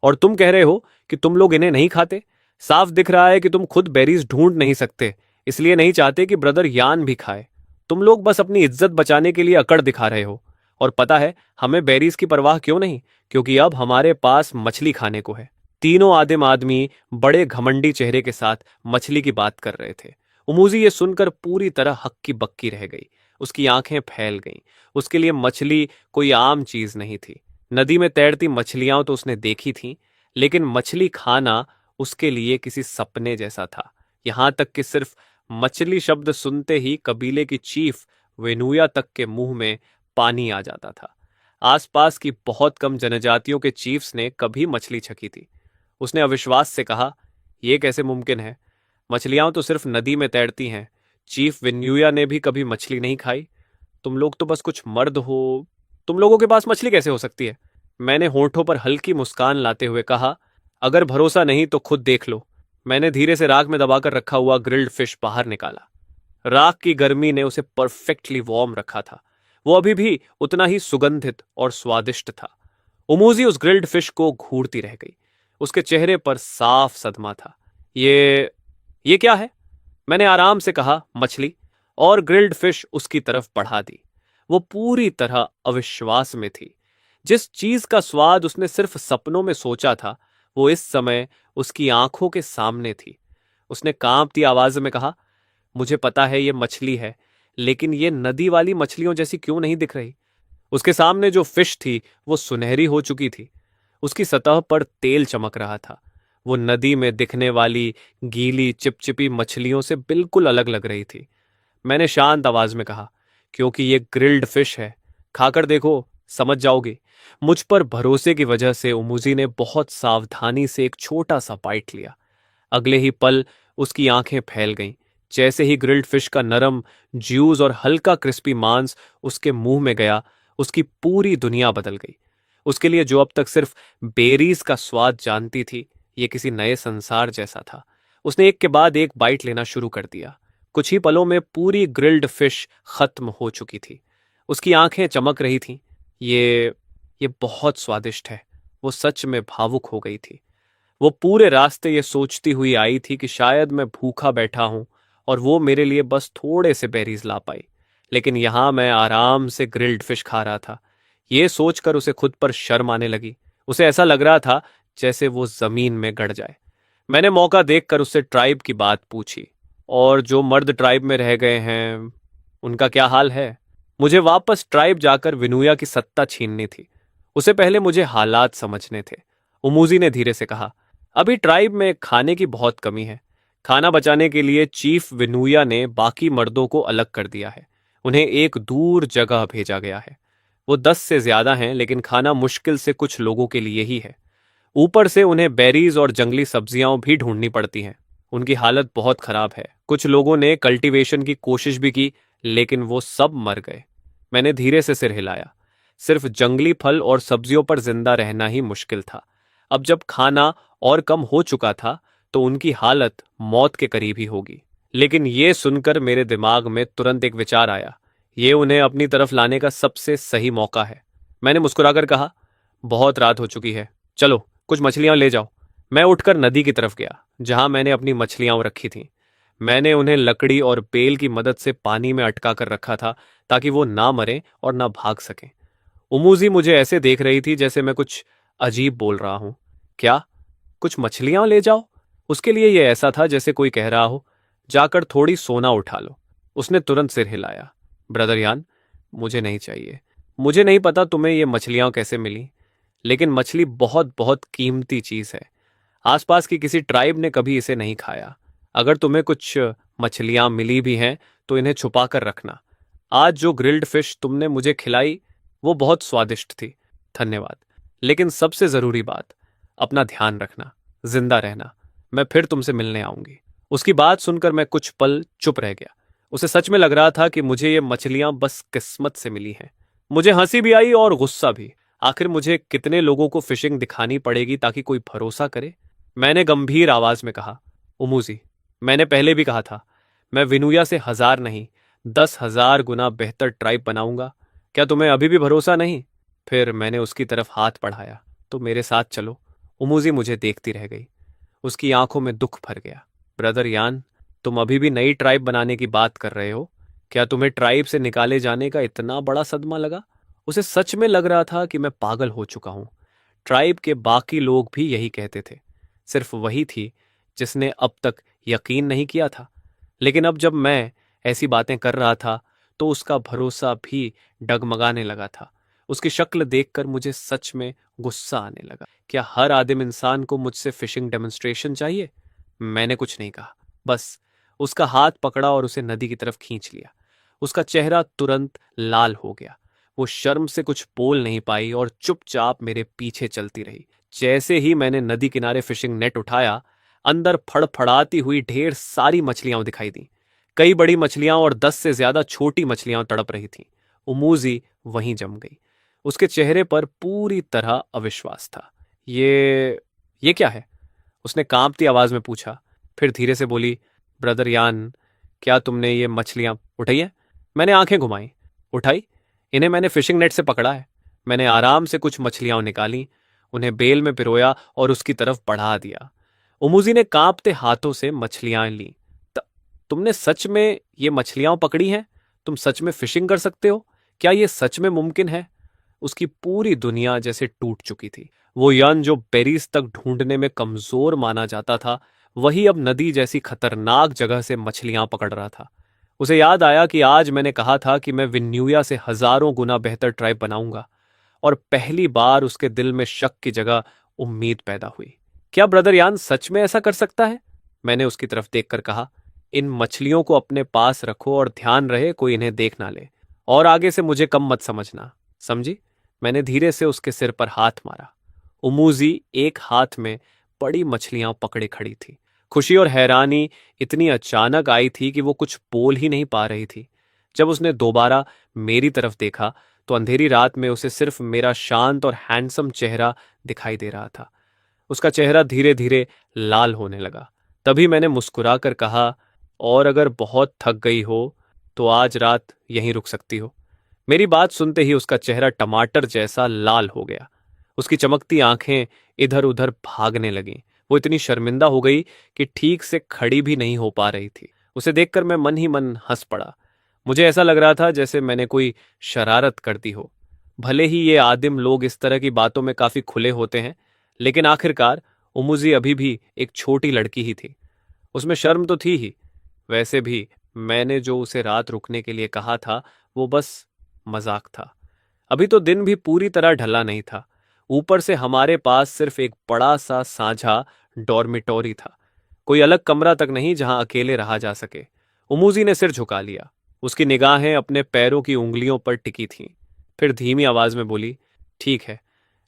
और तुम कह रहे हो कि तुम लोग इन्हें नहीं खाते। साफ दिख रहा है कि तुम खुद बेरीज ढूंढ नहीं सकते, इसलिए नहीं चाहते कि ब्रदर यान भी खाए। तुम लोग बस अपनी इज्जत बचाने के लिए अकड़ दिखा रहे हो। और पता है हमें बेरीज की परवाह क्यों नहीं? क्योंकि अब हमारे पास मछली खाने को है। तीनों आदिम आदमी बड़े घमंडी चेहरे के साथ मछली की बात कर रहे थे। उमूजी ये सुनकर पूरी तरह हक्की बक्की रह गई। उसकी आंखें फैल गईं। उसके लिए मछली कोई आम चीज नहीं थी। नदी में तैरती मछलियां तो उसने देखी थीं, लेकिन मछली खाना उसके लिए किसी सपने जैसा था। यहां तक कि सिर्फ मछली शब्द सुनते ही कबीले की चीफ वेनुया तक के मुंह में पानी आ जाता था। आसपास की बहुत कम जनजातियों के चीफ्स ने कभी मछली छकी थी। उसने अविश्वास से कहा, यह कैसे मुमकिन है? मछलियां तो सिर्फ नदी में तैरती हैं। चीफ वेन्यूया ने भी कभी मछली नहीं खाई। तुम लोग तो बस कुछ मर्द हो। तुम लोगों के पास मछली कैसे हो सकती है? मैंने होठों पर हल्की मुस्कान लाते हुए कहा, अगर भरोसा नहीं तो खुद देख लो। मैंने धीरे से राख में दबाकर रखा हुआ ग्रिल्ड फिश बाहर निकाला। राख की गर्मी ने उसे परफेक्टली वार्म रखा था। वो अभी भी उतना ही सुगंधित और स्वादिष्ट था। उमूजी उस ग्रिल्ड फिश को घूरती रह गई। उसके चेहरे पर साफ सदमा था। ये क्या है? मैंने आराम से कहा, मछली। और ग्रिल्ड फिश उसकी तरफ बढ़ा दी। वो पूरी तरह अविश्वास में थी। जिस चीज का स्वाद उसने सिर्फ सपनों में सोचा था, वो इस समय उसकी आंखों के सामने थी। उसने कांपती आवाज में कहा, मुझे पता है ये मछली है, लेकिन ये नदी वाली मछलियों जैसी क्यों नहीं दिख रही? उसके सामने जो फिश थी वो सुनहरी हो चुकी थी। उसकी सतह पर तेल चमक रहा था। वो नदी में दिखने वाली गीली चिपचिपी मछलियों से बिल्कुल अलग लग रही थी। मैंने शांत आवाज में कहा, क्योंकि ये ग्रिल्ड फिश है। खाकर देखो, समझ जाओगे। मुझ पर भरोसे की वजह से उमुजी ने बहुत सावधानी से एक छोटा सा बाइट लिया। अगले ही पल उसकी आंखें फैल गईं। जैसे ही ग्रिल्ड फिश का नरम ज्यूस और हल्का क्रिस्पी मांस उसके मुंह में गया, उसकी पूरी दुनिया बदल गई। उसके लिए जो अब तक सिर्फ बेरीज का स्वाद जानती थी, ये किसी नए संसार जैसा था। उसने एक के बाद एक बाइट लेना शुरू कर दिया। कुछ ही पलों में पूरी ग्रिल्ड फिश खत्म हो चुकी थी। उसकी आंखें चमक रही थीं। ये बहुत स्वादिष्ट है। वो सच में भावुक हो गई थी। वो पूरे रास्ते ये सोचती हुई आई थी कि शायद मैं भूखा बैठा हूं और वो मेरे लिए बस थोड़े से बेरीज ला पाई। लेकिन यहां मैं आराम से ग्रिल्ड फिश खा रहा था। ये सोचकर उसे खुद पर शर्म आने लगी। उसे ऐसा लग रहा था जैसे वो जमीन में गड़ जाए। मैंने मौका देखकर उससे ट्राइब की बात पूछी। और जो मर्द ट्राइब में रह गए हैं, उनका क्या हाल है? मुझे वापस ट्राइब जाकर विनुया की सत्ता छीननी थी। उसे पहले मुझे हालात समझने थे। उमूजी ने धीरे से कहा, अभी ट्राइब में खाने की बहुत कमी है। खाना बचाने के लिए चीफ विनुया ने बाकी मर्दों को अलग कर दिया है। उन्हें एक दूर जगह भेजा गया है। वो 10 से ज्यादा हैं, लेकिन खाना मुश्किल से कुछ लोगों के लिए ही है। ऊपर से उन्हें बेरीज और जंगली सब्जियां भी ढूंढनी पड़ती हैं। उनकी हालत बहुत खराब है। कुछ लोगों ने कल्टीवेशन की कोशिश भी की, लेकिन वो सब मर गए। मैंने धीरे से सिर हिलाया। सिर्फ जंगली फल और सब्जियों पर जिंदा रहना ही मुश्किल था। अब जब खाना और कम हो चुका था, तो उनकी हालत मौत के करीब ही होगी। लेकिन ये सुनकर मेरे दिमाग में तुरंत एक विचार आया। ये उन्हें अपनी तरफ लाने का सबसे सही मौका है। मैंने मुस्कुराकर कहा, बहुत रात हो चुकी है, चलो कुछ मछलियां ले जाओ। मैं उठकर नदी की तरफ गया, जहां मैंने अपनी मछलियां रखी थीं। मैंने उन्हें लकड़ी और बेल की मदद से पानी में अटका कर रखा था, ताकि वो ना मरें और ना भाग सकें। उमूजी मुझे ऐसे देख रही थी जैसे मैं कुछ अजीब बोल रहा हूं। क्या? कुछ मछलियां ले जाओ? उसके लिए यह ऐसा था जैसे कोई कह रहा हो, जाकर थोड़ी सोना उठा लो। उसने तुरंत सिर हिलाया। ब्रदर यान, मुझे नहीं चाहिए। मुझे नहीं पता तुम्हें ये मछलियां कैसे मिली, लेकिन मछली बहुत बहुत कीमती चीज है। आसपास की किसी ट्राइब ने कभी इसे नहीं खाया। अगर तुम्हें कुछ मछलियां मिली भी हैं, तो इन्हें छुपा कर रखना। आज जो ग्रिल्ड फिश तुमने मुझे खिलाई, वो बहुत स्वादिष्ट थी। धन्यवाद। लेकिन सबसे जरूरी बात, अपना ध्यान रखना, जिंदा रहना। मैं फिर तुमसे मिलने आऊंगी। उसकी बात सुनकर मैं कुछ पल चुप रह गया। उसे सच में लग रहा था कि मुझे ये मछलियां बस किस्मत से मिली हैं। मुझे हंसी भी आई और गुस्सा भी। आखिर मुझे कितने लोगों को फिशिंग दिखानी पड़ेगी ताकि कोई भरोसा करे? मैंने गंभीर आवाज में कहा, उमूजी, मैंने पहले भी कहा था, मैं विनुया से 1000 नहीं, 10,000 गुना बेहतर ट्राइब बनाऊंगा। क्या तुम्हें अभी भी भरोसा नहीं? फिर मैंने उसकी तरफ हाथ बढ़ाया, तो मेरे साथ चलो। उमूजी मुझे देखती रह गई। उसकी आंखों में दुख भर गया। ब्रदर यान, तुम अभी भी नई ट्राइब बनाने की बात कर रहे हो? क्या तुम्हें ट्राइब से निकाले जाने का इतना बड़ा सदमा लगा? उसे सच में लग रहा था कि मैं पागल हो चुका हूं। ट्राइब के बाकी लोग भी यही कहते थे। सिर्फ वही थी जिसने अब तक यकीन नहीं किया था। लेकिन अब जब मैं ऐसी बातें कर रहा था तो उसका भरोसा भी डगमगाने लगा था। उसकी शक्ल देखकर मुझे सच में गुस्सा आने लगा। क्या हर आदिम इंसान को मुझसे फिशिंग डेमोन्स्ट्रेशन चाहिए? मैंने कुछ नहीं कहा, बस उसका हाथ पकड़ा और उसे नदी की तरफ खींच लिया। उसका चेहरा तुरंत लाल हो गया। वो शर्म से कुछ बोल नहीं पाई और चुपचाप मेरे पीछे चलती रही। जैसे ही मैंने नदी किनारे फिशिंग नेट उठाया, अंदर फड़फड़ाती हुई ढेर सारी मछलियां दिखाई दी। कई बड़ी मछलियां और 10 से ज्यादा छोटी मछलियां तड़प रही थीं। उमूजी वहीं जम गई। उसके चेहरे पर पूरी तरह अविश्वास था। ये क्या है? उसने कांपती आवाज में पूछा। फिर धीरे से बोली, ब्रदर यान, क्या तुमने ये मछलियां उठाई हैं? मैंने आंखें घुमाई। उठाई? इन्हें मैंने फिशिंग नेट से पकड़ा है। मैंने आराम से कुछ मछलियां निकाली, उन्हें बेल में पिरोया और उसकी तरफ बढ़ा दिया। उमुजी ने कांपते हाथों से मछलियां ली। तुमने सच में ये मछलियां पकड़ी हैं? तुम सच में फिशिंग कर सकते हो? क्या ये सच में मुमकिन है? उसकी पूरी दुनिया जैसे टूट चुकी थी। वो यन जो पेरिस तक ढूंढने में कमजोर माना जाता था, वही अब नदी जैसी खतरनाक जगह से मछलियां पकड़ रहा था। उसे याद आया कि आज मैंने कहा था कि मैं विन्यूया से हजारों गुना बेहतर ट्राइब बनाऊंगा, और पहली बार उसके दिल में शक की जगह उम्मीद पैदा हुई। क्या ब्रदर यान सच में ऐसा कर सकता है? मैंने उसकी तरफ देखकर कहा। इन मछलियों को अपने पास रखो और ध्यान रहे कोई इन्हें देख ना ले। और आगे से मुझे कम मत समझना, समझी? मैंने धीरे से उसके सिर पर हाथ मारा। उमूजी एक हाथ में बड़ी मछलियां पकड़े खड़ी थी। खुशी और हैरानी इतनी अचानक आई थी कि वो कुछ बोल ही नहीं पा रही थी। जब उसने दोबारा मेरी तरफ देखा तो अंधेरी रात में उसे सिर्फ मेरा शांत और हैंडसम चेहरा दिखाई दे रहा था। उसका चेहरा धीरे धीरे लाल होने लगा। तभी मैंने मुस्कुराकर कहा, और अगर बहुत थक गई हो तो आज रात यहीं रुक सकती हो। मेरी बात सुनते ही उसका चेहरा टमाटर जैसा लाल हो गया। उसकी चमकती आंखें इधर उधर भागने लगीं। वो इतनी शर्मिंदा हो गई कि ठीक से खड़ी भी नहीं हो पा रही थी। उसे देखकर मैं मन ही मन हंस पड़ा। मुझे ऐसा लग रहा था जैसे मैंने कोई शरारत कर दी हो। भले ही ये आदिम लोग इस तरह की बातों में काफी खुले होते हैं, लेकिन आखिरकार उमुजी अभी भी एक छोटी लड़की ही थी। उसमें शर्म तो थी ही। वैसे भी मैंने जो उसे रात रुकने के लिए कहा था वो बस मजाक था। अभी तो दिन भी पूरी तरह ढला नहीं था। ऊपर से हमारे पास सिर्फ एक बड़ा सा साझा डॉर्मिटोरी था, कोई अलग कमरा तक नहीं जहां अकेले रहा जा सके। उमूजी ने सिर झुका लिया। उसकी निगाहें अपने पैरों की उंगलियों पर टिकी थीं। फिर धीमी आवाज में बोली, ठीक है,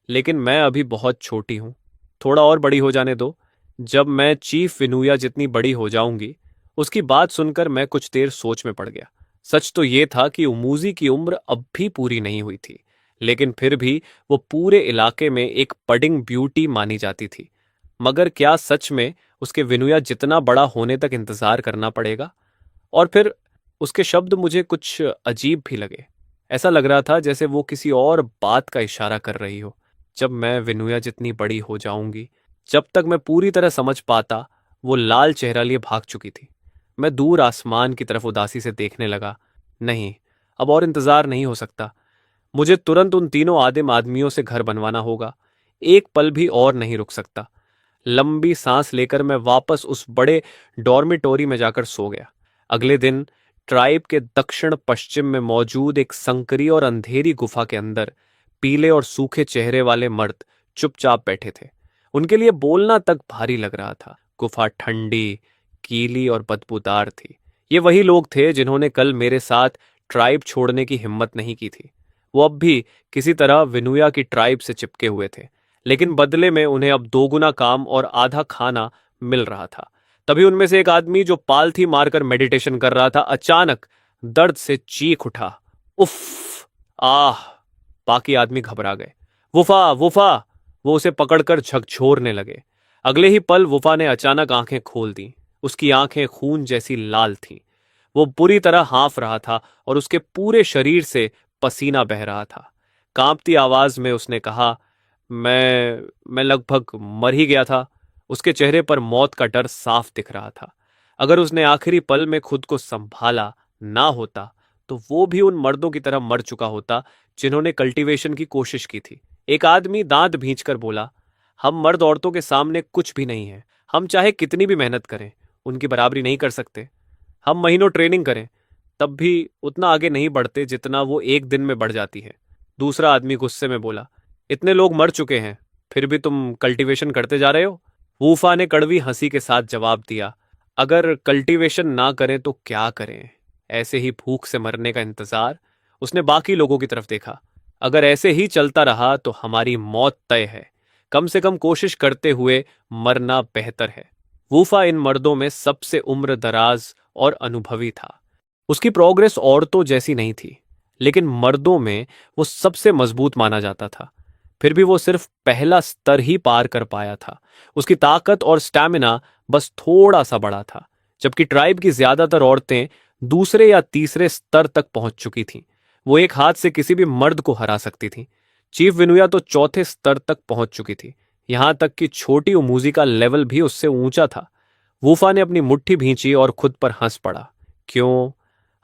लेकिन मैं अभी बहुत छोटी हूं। थोड़ा और बड़ी हो जाने दो। जब मैं चीफ विनुया जितनी बड़ी हो जाऊंगी। उसकी बात सुनकर मैं कुछ देर सोच में पड़ गया। सच तो यह था कि उमूजी की उम्र अब भी पूरी नहीं हुई थी, लेकिन फिर भी वो पूरे इलाके में एक बडिंग ब्यूटी मानी जाती थी। मगर क्या सच में उसके विनुया जितना बड़ा होने तक इंतजार करना पड़ेगा? और फिर उसके शब्द मुझे कुछ अजीब भी लगे। ऐसा लग रहा था जैसे वो किसी और बात का इशारा कर रही हो। जब मैं विनुया जितनी बड़ी हो जाऊंगी, जब तक मैं पूरी तरह समझ पाता। वो लाल चेहरा लिए भाग चुकी थी। मैं दूर आसमान की तरफ उदासी से देखने लगा। नहीं, अब और इंतजार नहीं हो सकता। मुझे तुरंत उन तीनों आदिम आदमियों से घर बनवाना होगा। एक पल भी और नहीं रुक सकता। लंबी सांस लेकर मैं वापस उस बड़े डॉर्मिटोरी में जाकर सो गया। अगले दिन ट्राइब के दक्षिण पश्चिम में मौजूद एक संकरी और अंधेरी गुफा के अंदर पीले और सूखे चेहरे वाले मर्द चुपचाप बैठे थे। उनके लिए बोलना तक भारी लग रहा था। गुफा ठंडी, कीली और बदबूदार थी। ये वही लोग थे जिन्होंने कल मेरे साथ ट्राइब छोड़ने की हिम्मत नहीं की थी। वो अब भी किसी तरह विनुया की ट्राइब से चिपके हुए थे, लेकिन बदले में उन्हें अब दोगुना काम और आधा खाना मिल रहा था। तभी उनमें से एक आदमी जो पालथी मारकर मेडिटेशन कर रहा था, अचानक दर्द से चीख उठा, उफ! आह! बाकी आदमी घबरा गए। वुफा, वुफा! वो उसे पकड़कर झकझोरने लगे। अगले ही पल वुफा ने अचानक आंखें खोल दी। उसकी आंखें खून जैसी लाल थीं। वो बुरी तरह हाँफ रहा था और उसके पूरे शरीर से पसीना बह रहा था। कांपती आवाज में उसने कहा, मैं लगभग मर ही गया था। उसके चेहरे पर मौत का डर साफ दिख रहा था। अगर उसने आखिरी पल में खुद को संभाला ना होता तो वो भी उन मर्दों की तरह मर चुका होता जिन्होंने कल्टीवेशन की कोशिश की थी। एक आदमी दांत भींचकर बोला, हम मर्द औरतों के सामने कुछ भी नहीं है। हम चाहे कितनी भी मेहनत करें, उनकी बराबरी नहीं कर सकते। हम महीनों ट्रेनिंग करें, तब भी उतना आगे नहीं बढ़ते जितना वो एक दिन में बढ़ जाती है। दूसरा आदमी गुस्से में बोला, इतने लोग मर चुके हैं, फिर भी तुम कल्टीवेशन करते जा रहे हो। वूफा ने कड़वी हंसी के साथ जवाब दिया, अगर कल्टीवेशन ना करें तो क्या करें? ऐसे ही भूख से मरने का इंतजार। उसने बाकी लोगों की तरफ देखा। अगर ऐसे ही चलता रहा तो हमारी मौत तय है। कम से कम कोशिश करते हुए मरना बेहतर है। वूफा इन मर्दों में सबसे उम्र दराज और अनुभवी था। उसकी प्रोग्रेस औरतों जैसी नहीं थी, लेकिन मर्दों में वो सबसे मजबूत माना जाता था। फिर भी वो सिर्फ पहला स्तर ही पार कर पाया था। उसकी ताकत और स्टैमिना बस थोड़ा सा बड़ा था, जबकि ट्राइब की ज्यादातर औरतें दूसरे या तीसरे स्तर तक पहुंच चुकी थीं। वो एक हाथ से किसी भी मर्द को हरा सकती थी। चीफ विनुया तो चौथे स्तर तक पहुंच चुकी थी। यहां तक कि छोटी उमूजी का लेवल भी उससे ऊंचा था। वूफा ने अपनी मुट्ठी भींची और खुद पर हंस पड़ा। क्यों?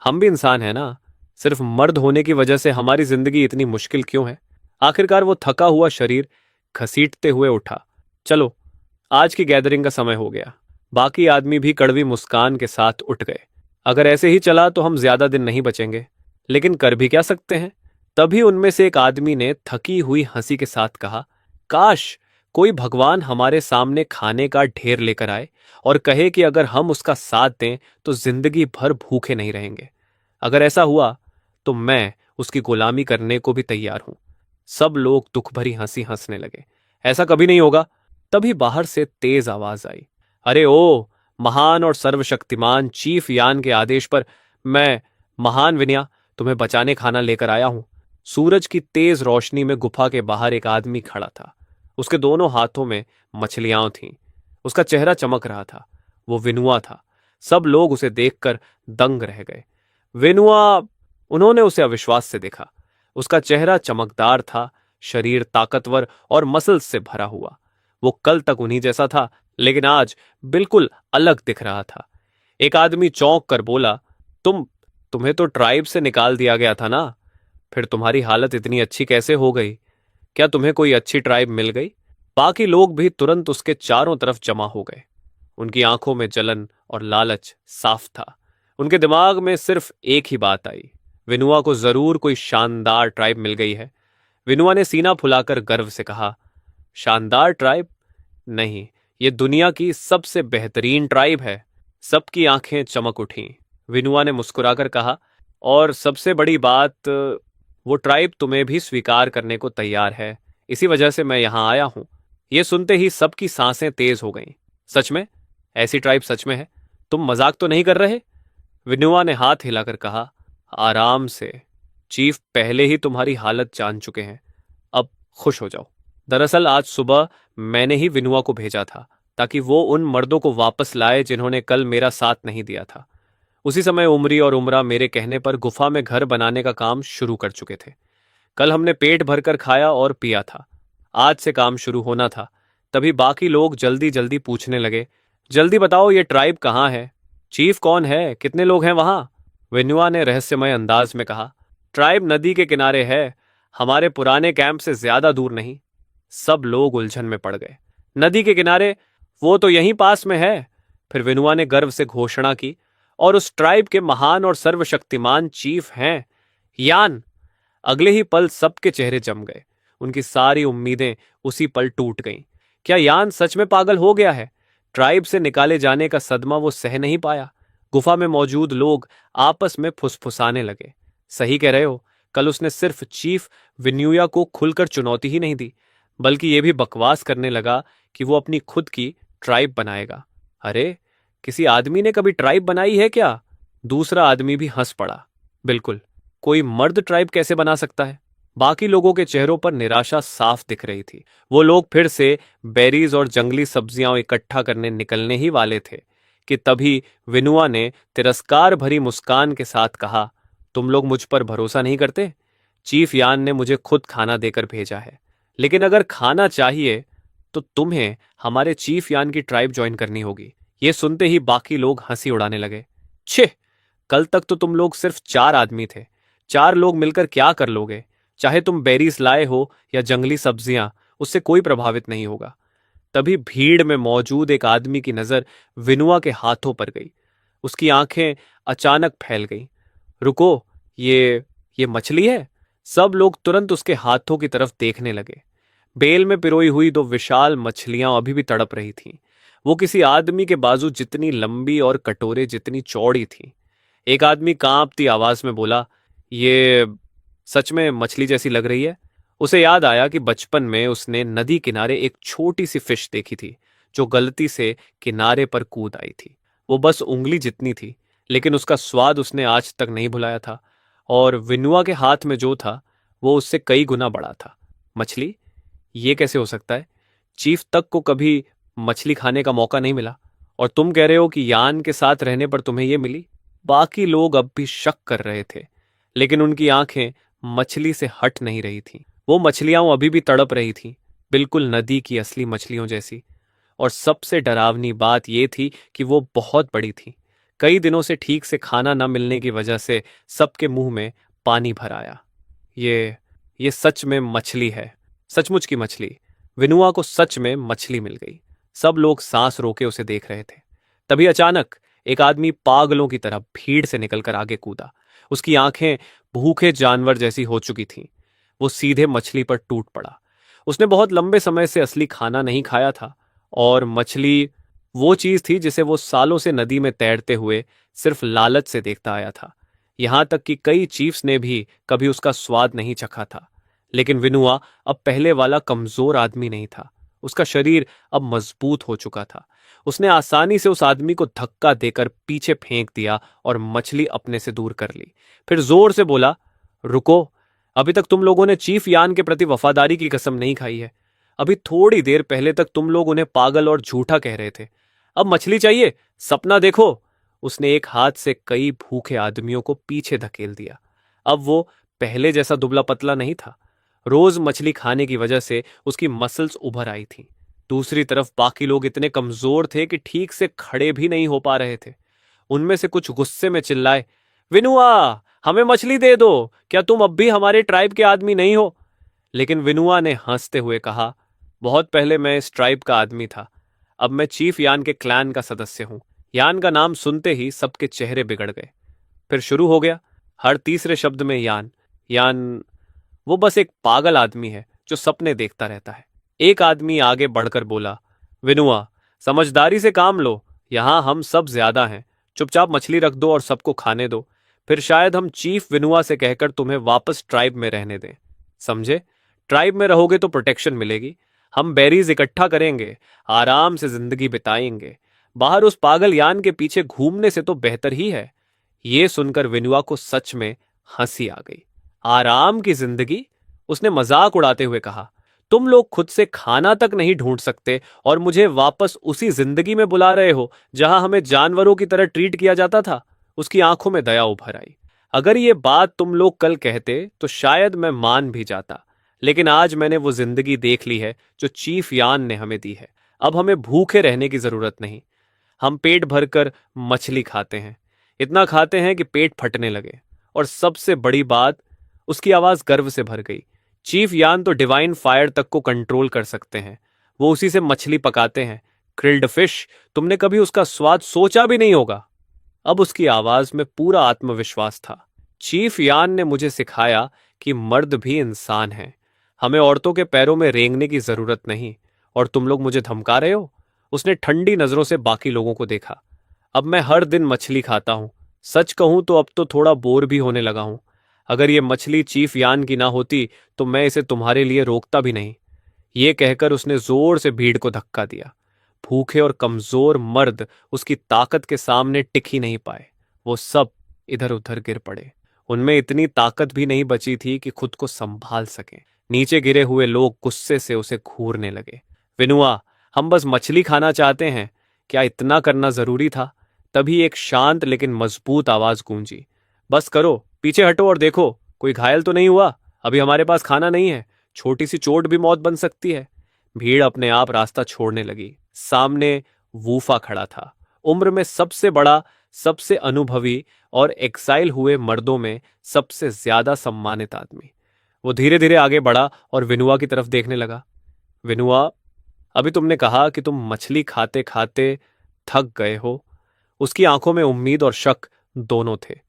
हम भी इंसान हैं ना। सिर्फ मर्द होने की वजह से हमारी जिंदगी इतनी मुश्किल क्यों है? आखिरकार वो थका हुआ शरीर घसीटते हुए उठा। चलो, आज की गैदरिंग का समय हो गया। बाकी आदमी भी कड़वी मुस्कान के साथ उठ गए। अगर ऐसे ही चला तो हम ज्यादा दिन नहीं बचेंगे, लेकिन कर भी क्या सकते हैं? तभी उनमें से एक आदमी ने थकी हुई हंसी के साथ कहा, काश कोई भगवान हमारे सामने खाने का ढेर लेकर आए और कहे कि अगर हम उसका साथ दें तो जिंदगी भर भूखे नहीं रहेंगे। अगर ऐसा हुआ तो मैं उसकी गुलामी करने को भी तैयार हूं। सब लोग दुख भरी हंसी हंसने लगे। ऐसा कभी नहीं होगा। तभी बाहर से तेज आवाज आई, अरे ओ महान और सर्वशक्तिमान चीफ यान के आदेश पर मैं, महान विनया, तुम्हें बचाने खाना लेकर आया हूं। सूरज की तेज रोशनी में गुफा के बाहर एक आदमी खड़ा था। उसके दोनों हाथों में मछलियां थीं। उसका चेहरा चमक रहा था। वो विनुआ था। सब लोग उसे देखकर दंग रह गए। विनुआ! उन्होंने उसे अविश्वास से देखा। उसका चेहरा चमकदार था, शरीर ताकतवर और मसल्स से भरा हुआ। वो कल तक उन्हीं जैसा था, लेकिन आज बिल्कुल अलग दिख रहा था। एक आदमी चौंक कर बोला, तुम्हें तो ट्राइब से निकाल दिया गया था ना? फिर तुम्हारी हालत इतनी अच्छी कैसे हो गई? क्या तुम्हें कोई अच्छी ट्राइब मिल गई? बाकी लोग भी तुरंत उसके चारों तरफ जमा हो गए। उनकी आंखों में जलन और लालच साफ था। उनके दिमाग में सिर्फ एक ही बात आई, विनुआ को जरूर कोई शानदार ट्राइब मिल गई है। विनुआ ने सीना फुलाकर गर्व से कहा, शानदार ट्राइब? नहीं, ये दुनिया की सबसे बेहतरीन ट्राइब है। सबकी आंखें चमक उठीं। विनुआ ने मुस्कुराकर कहा, और सबसे बड़ी बात, वो ट्राइब तुम्हें भी स्वीकार करने को तैयार है। इसी वजह से मैं यहां आया हूं। यह सुनते ही सबकी सांसें तेज हो गईं। सच में? ऐसी ट्राइब सच में है? तुम मजाक तो नहीं कर रहे? विनुआ ने हाथ हिलाकर कहा, आराम से। चीफ पहले ही तुम्हारी हालत जान चुके हैं। अब खुश हो जाओ। दरअसल आज सुबह मैंने ही विनुआ को भेजा था ताकि वो उन मर्दों को वापस लाए जिन्होंने कल मेरा साथ नहीं दिया था। उसी समय उमरी और उमरा मेरे कहने पर गुफा में घर बनाने का काम शुरू कर चुके थे। कल हमने पेट भरकर खाया और पिया था। आज से काम शुरू होना था। तभी बाकी लोग जल्दी जल्दी पूछने लगे, जल्दी बताओ ये ट्राइब कहाँ है? चीफ कौन है? कितने लोग हैं वहां? विनुआ ने रहस्यमय अंदाज में कहा, ट्राइब नदी के किनारे है, हमारे पुराने कैंप से ज्यादा दूर नहीं। सब लोग उलझन में पड़ गए। नदी के किनारे? वो तो यहीं पास में है। फिर विनुआ ने गर्व से घोषणा की, और उस ट्राइब के महान और सर्वशक्तिमान चीफ हैं यान। अगले ही पल सबके चेहरे जम गए। उनकी सारी उम्मीदें उसी पल टूट गईं। क्या यान सच में पागल हो गया है? ट्राइब से निकाले जाने का सदमा वो सह नहीं पाया। गुफा में मौजूद लोग आपस में फुसफुसाने लगे। सही कह रहे हो, कल उसने सिर्फ चीफ विन्यूया को खुलकर चुनौती ही नहीं दी, बल्कि यह भी बकवास करने लगा कि वो अपनी खुद की ट्राइब बनाएगा। अरे, किसी आदमी ने कभी ट्राइब बनाई है क्या? दूसरा आदमी भी हंस पड़ा। बिल्कुल, कोई मर्द ट्राइब कैसे बना सकता है? बाकी लोगों के चेहरों पर निराशा साफ दिख रही थी। वो लोग फिर से बेरीज और जंगली सब्जियां इकट्ठा करने निकलने ही वाले थे कि तभी विनुआ ने तिरस्कार भरी मुस्कान के साथ कहा, तुम लोग मुझ पर भरोसा नहीं करते? चीफ यान ने मुझे खुद खाना देकर भेजा है, लेकिन अगर खाना चाहिए तो तुम्हें हमारे चीफ यान की ट्राइब ज्वाइन करनी होगी। ये सुनते ही बाकी लोग हंसी उड़ाने लगे। छे, कल तक तो तुम लोग सिर्फ 4 आदमी थे। 4 लोग मिलकर क्या कर लोगे? चाहे तुम बेरीज लाए हो या जंगली सब्जियां, उससे कोई प्रभावित नहीं होगा। तभी भीड़ में मौजूद एक आदमी की नजर विनुआ के हाथों पर गई। उसकी आंखें अचानक फैल गईं। रुको, ये मछली है। सब लोग तुरंत उसके हाथों की तरफ देखने लगे। बेल में पिरोई हुई 2 विशाल मछलियां अभी भी तड़प रही थीं। वो किसी आदमी के बाजू जितनी लंबी और कटोरे जितनी चौड़ी थीं। एक आदमी कांपती आवाज में बोला, ये सच में मछली जैसी लग रही है। उसे याद आया कि बचपन में उसने नदी किनारे एक छोटी सी फिश देखी थी, जो गलती से किनारे पर कूद आई थी। वो बस उंगली जितनी थी, लेकिन उसका स्वाद उसने आज तक नहीं भुलाया था। और विनुआ के हाथ में जो था, वो उससे कई गुना बड़ा था। मछली? ये कैसे हो सकता है? चीफ तक को कभी मछली खाने का मौका नहीं मिला, और तुम कह रहे हो कि यान के साथ रहने पर तुम्हें ये मिली? बाकी लोग अब भी शक कर रहे थे, लेकिन उनकी आंखें मछली से हट नहीं रही थीं। वो मछलियां अभी भी तड़प रही थीं, बिल्कुल नदी की असली मछलियों जैसी। और सबसे डरावनी बात यह थी कि वो बहुत बड़ी थी। कई दिनों से ठीक से खाना न मिलने की वजह से सबके मुंह में पानी भर आया। ये सच में मछली है, सचमुच की मछली। विनुआ को सच में मछली मिल गई। सब लोग सांस रोके उसे देख रहे थे। तभी अचानक एक आदमी पागलों की तरह भीड़ से निकलकर आगे कूदा। उसकी आंखें भूखे जानवर जैसी हो चुकी थीं। वो सीधे मछली पर टूट पड़ा। उसने बहुत लंबे समय से असली खाना नहीं खाया था, और मछली वो चीज थी जिसे वो सालों से नदी में तैरते हुए सिर्फ लालच से देखता आया था। यहां तक कि कई चीफ्स ने भी कभी उसका स्वाद नहीं चखा था। लेकिन विनुआ अब पहले वाला कमजोर आदमी नहीं था। उसका शरीर अब मजबूत हो चुका था। उसने आसानी से उस आदमी को धक्का देकर पीछे फेंक दिया और मछली अपने से दूर कर ली। फिर जोर से बोला, रुको, अभी तक तुम लोगों ने चीफ यान के प्रति वफादारी की कसम नहीं खाई है। अभी थोड़ी देर पहले तक तुम लोग उन्हें पागल और झूठा कह रहे थे। अब मछली चाहिए? सपना देखो। उसने एक हाथ से कई भूखे आदमियों को पीछे धकेल दिया। अब वो पहले जैसा दुबला पतला नहीं था। रोज मछली खाने की वजह से उसकी मसल्स उभर आई थीं। दूसरी तरफ बाकी लोग इतने कमजोर थे कि ठीक से खड़े भी नहीं हो पा रहे थे। उनमें से कुछ गुस्से में चिल्लाए, विनुआ, हमें मछली दे दो। क्या तुम अब भी हमारे ट्राइब के आदमी नहीं हो? लेकिन विनुआ ने हंसते हुए कहा, बहुत पहले मैं इस ट्राइब का आदमी था। अब मैं चीफ यान के क्लैन का सदस्य हूं। यान का नाम सुनते ही सबके चेहरे बिगड़ गए। फिर शुरू हो गया, हर तीसरे शब्द में यान यान। वो बस एक पागल आदमी है जो सपने देखता रहता है। एक आदमी आगे बढ़कर बोला, विनुआ, समझदारी से काम लो। यहां हम सब ज्यादा हैं। चुपचाप मछली रख दो और सबको खाने दो। फिर शायद हम चीफ विनुआ से कहकर तुम्हें वापस ट्राइब में रहने दें। समझे? ट्राइब में रहोगे तो प्रोटेक्शन मिलेगी। हम बेरीज इकट्ठा करेंगे, आराम से जिंदगी बिताएंगे। बाहर उस पागल यान के पीछे घूमने से तो बेहतर ही है। ये सुनकर विनुआ को सच में हंसी आ गई। आराम की जिंदगी? उसने मजाक उड़ाते हुए कहा, तुम लोग खुद से खाना तक नहीं ढूंढ सकते और मुझे वापस उसी जिंदगी में बुला रहे हो जहां हमें जानवरों की तरह ट्रीट किया जाता था। उसकी आंखों में दया उभर आई। अगर ये बात तुम लोग कल कहते तो शायद मैं मान भी जाता, लेकिन आज मैंने वो जिंदगी देख ली है जो चीफ यान ने हमें दी है। अब हमें भूखे रहने की जरूरत नहीं। हम पेट भरकर मछली खाते हैं, इतना खाते हैं कि पेट फटने लगे। और सबसे बड़ी बात, उसकी आवाज गर्व से भर गई, चीफ यान तो डिवाइन फायर तक को कंट्रोल कर सकते हैं। वो उसी से मछली पकाते हैं, ग्रिल्ड फिश। तुमने कभी उसका स्वाद सोचा भी नहीं होगा। अब उसकी आवाज में पूरा आत्मविश्वास था। चीफ यान ने मुझे सिखाया कि मर्द भी इंसान हैं। हमें औरतों के पैरों में रेंगने की जरूरत नहीं। और तुम लोग मुझे धमका रहे हो? उसने ठंडी नजरों से बाकी लोगों को देखा। अब मैं हर दिन मछली खाता हूं। सच कहूं तो अब तो थोड़ा बोर भी होने लगा हूं। अगर ये मछली चीफ यान की ना होती तो मैं इसे तुम्हारे लिए रोकता भी नहीं। ये कहकर उसने जोर से भीड़ को धक्का दिया। भूखे और कमजोर मर्द उसकी ताकत के सामने टिक ही नहीं पाए। वो सब इधर उधर गिर पड़े। उनमें इतनी ताकत भी नहीं बची थी कि खुद को संभाल सकें। नीचे गिरे हुए लोग गुस्से से उसे घूरने लगे। विनुआ, हम बस मछली खाना चाहते हैं। क्या इतना करना जरूरी था? तभी एक शांत लेकिन मजबूत आवाज गूंजी, बस करो, पीछे हटो और देखो, कोई घायल तो नहीं हुआ? अभी हमारे पास खाना नहीं है। छोटी सी चोट भी मौत बन सकती है। भीड़ अपने आप रास्ता छोड़ने लगी। सामने वूफा खड़ा था, उम्र में सबसे बड़ा, सबसे अनुभवी और एक्साइल हुए मर्दों में सबसे ज्यादा सम्मानित आदमी। वो धीरे धीरे आगे बढ़ा और विनुआ की तरफ देखने लगा। विनुआ, अभी तुमने कहा कि तुम मछली खाते खाते थक गए हो। उसकी आंखों में उम्मीद और शक दोनों थे।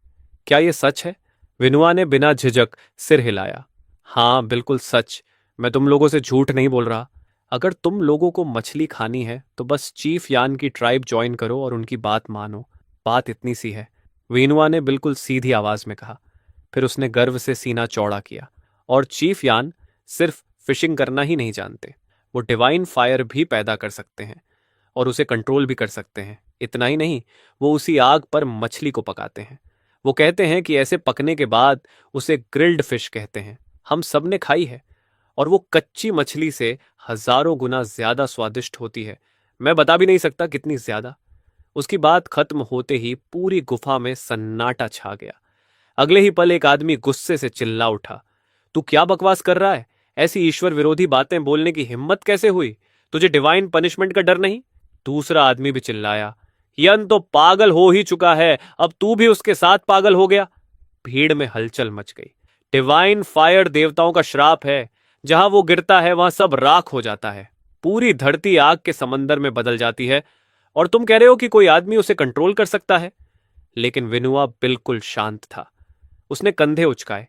क्या ये सच है? विनुआ ने बिना झिझक सिर हिलाया। हाँ, बिल्कुल सच। मैं तुम लोगों से झूठ नहीं बोल रहा। अगर तुम लोगों को मछली खानी है तो बस चीफ यान की ट्राइब ज्वाइन करो और उनकी बात मानो। बात इतनी सी है, विनुआ ने बिल्कुल सीधी आवाज में कहा। फिर उसने गर्व से सीना चौड़ा किया। और चीफ यान सिर्फ फिशिंग करना ही नहीं जानते, वो डिवाइन फायर भी पैदा कर सकते हैं और उसे कंट्रोल भी कर सकते हैं। इतना ही नहीं, वो उसी आग पर मछली को पकाते हैं। वो कहते हैं कि ऐसे पकने के बाद उसे ग्रिल्ड फिश कहते हैं। हम सब ने खाई है और वो कच्ची मछली से हजारों गुना ज्यादा स्वादिष्ट होती है। मैं बता भी नहीं सकता कितनी ज्यादा। उसकी बात खत्म होते ही पूरी गुफा में सन्नाटा छा गया। अगले ही पल एक आदमी गुस्से से चिल्ला उठा। तू क्या बकवास कर रहा है? ऐसी ईश्वर विरोधी बातें बोलने की हिम्मत कैसे हुई? तुझे डिवाइन पनिशमेंट का डर नहीं? दूसरा आदमी भी चिल्लाया। यन तो पागल हो ही चुका है, अब तू भी उसके साथ पागल हो गया। भीड़ में हलचल मच गई। डिवाइन फायर देवताओं का श्राप है। जहां वो गिरता है वहां सब राख हो जाता है। पूरी धरती आग के समंदर में बदल जाती है। और तुम कह रहे हो कि कोई आदमी उसे कंट्रोल कर सकता है? लेकिन विनुआ बिल्कुल शांत था। उसने कंधे उचकाए।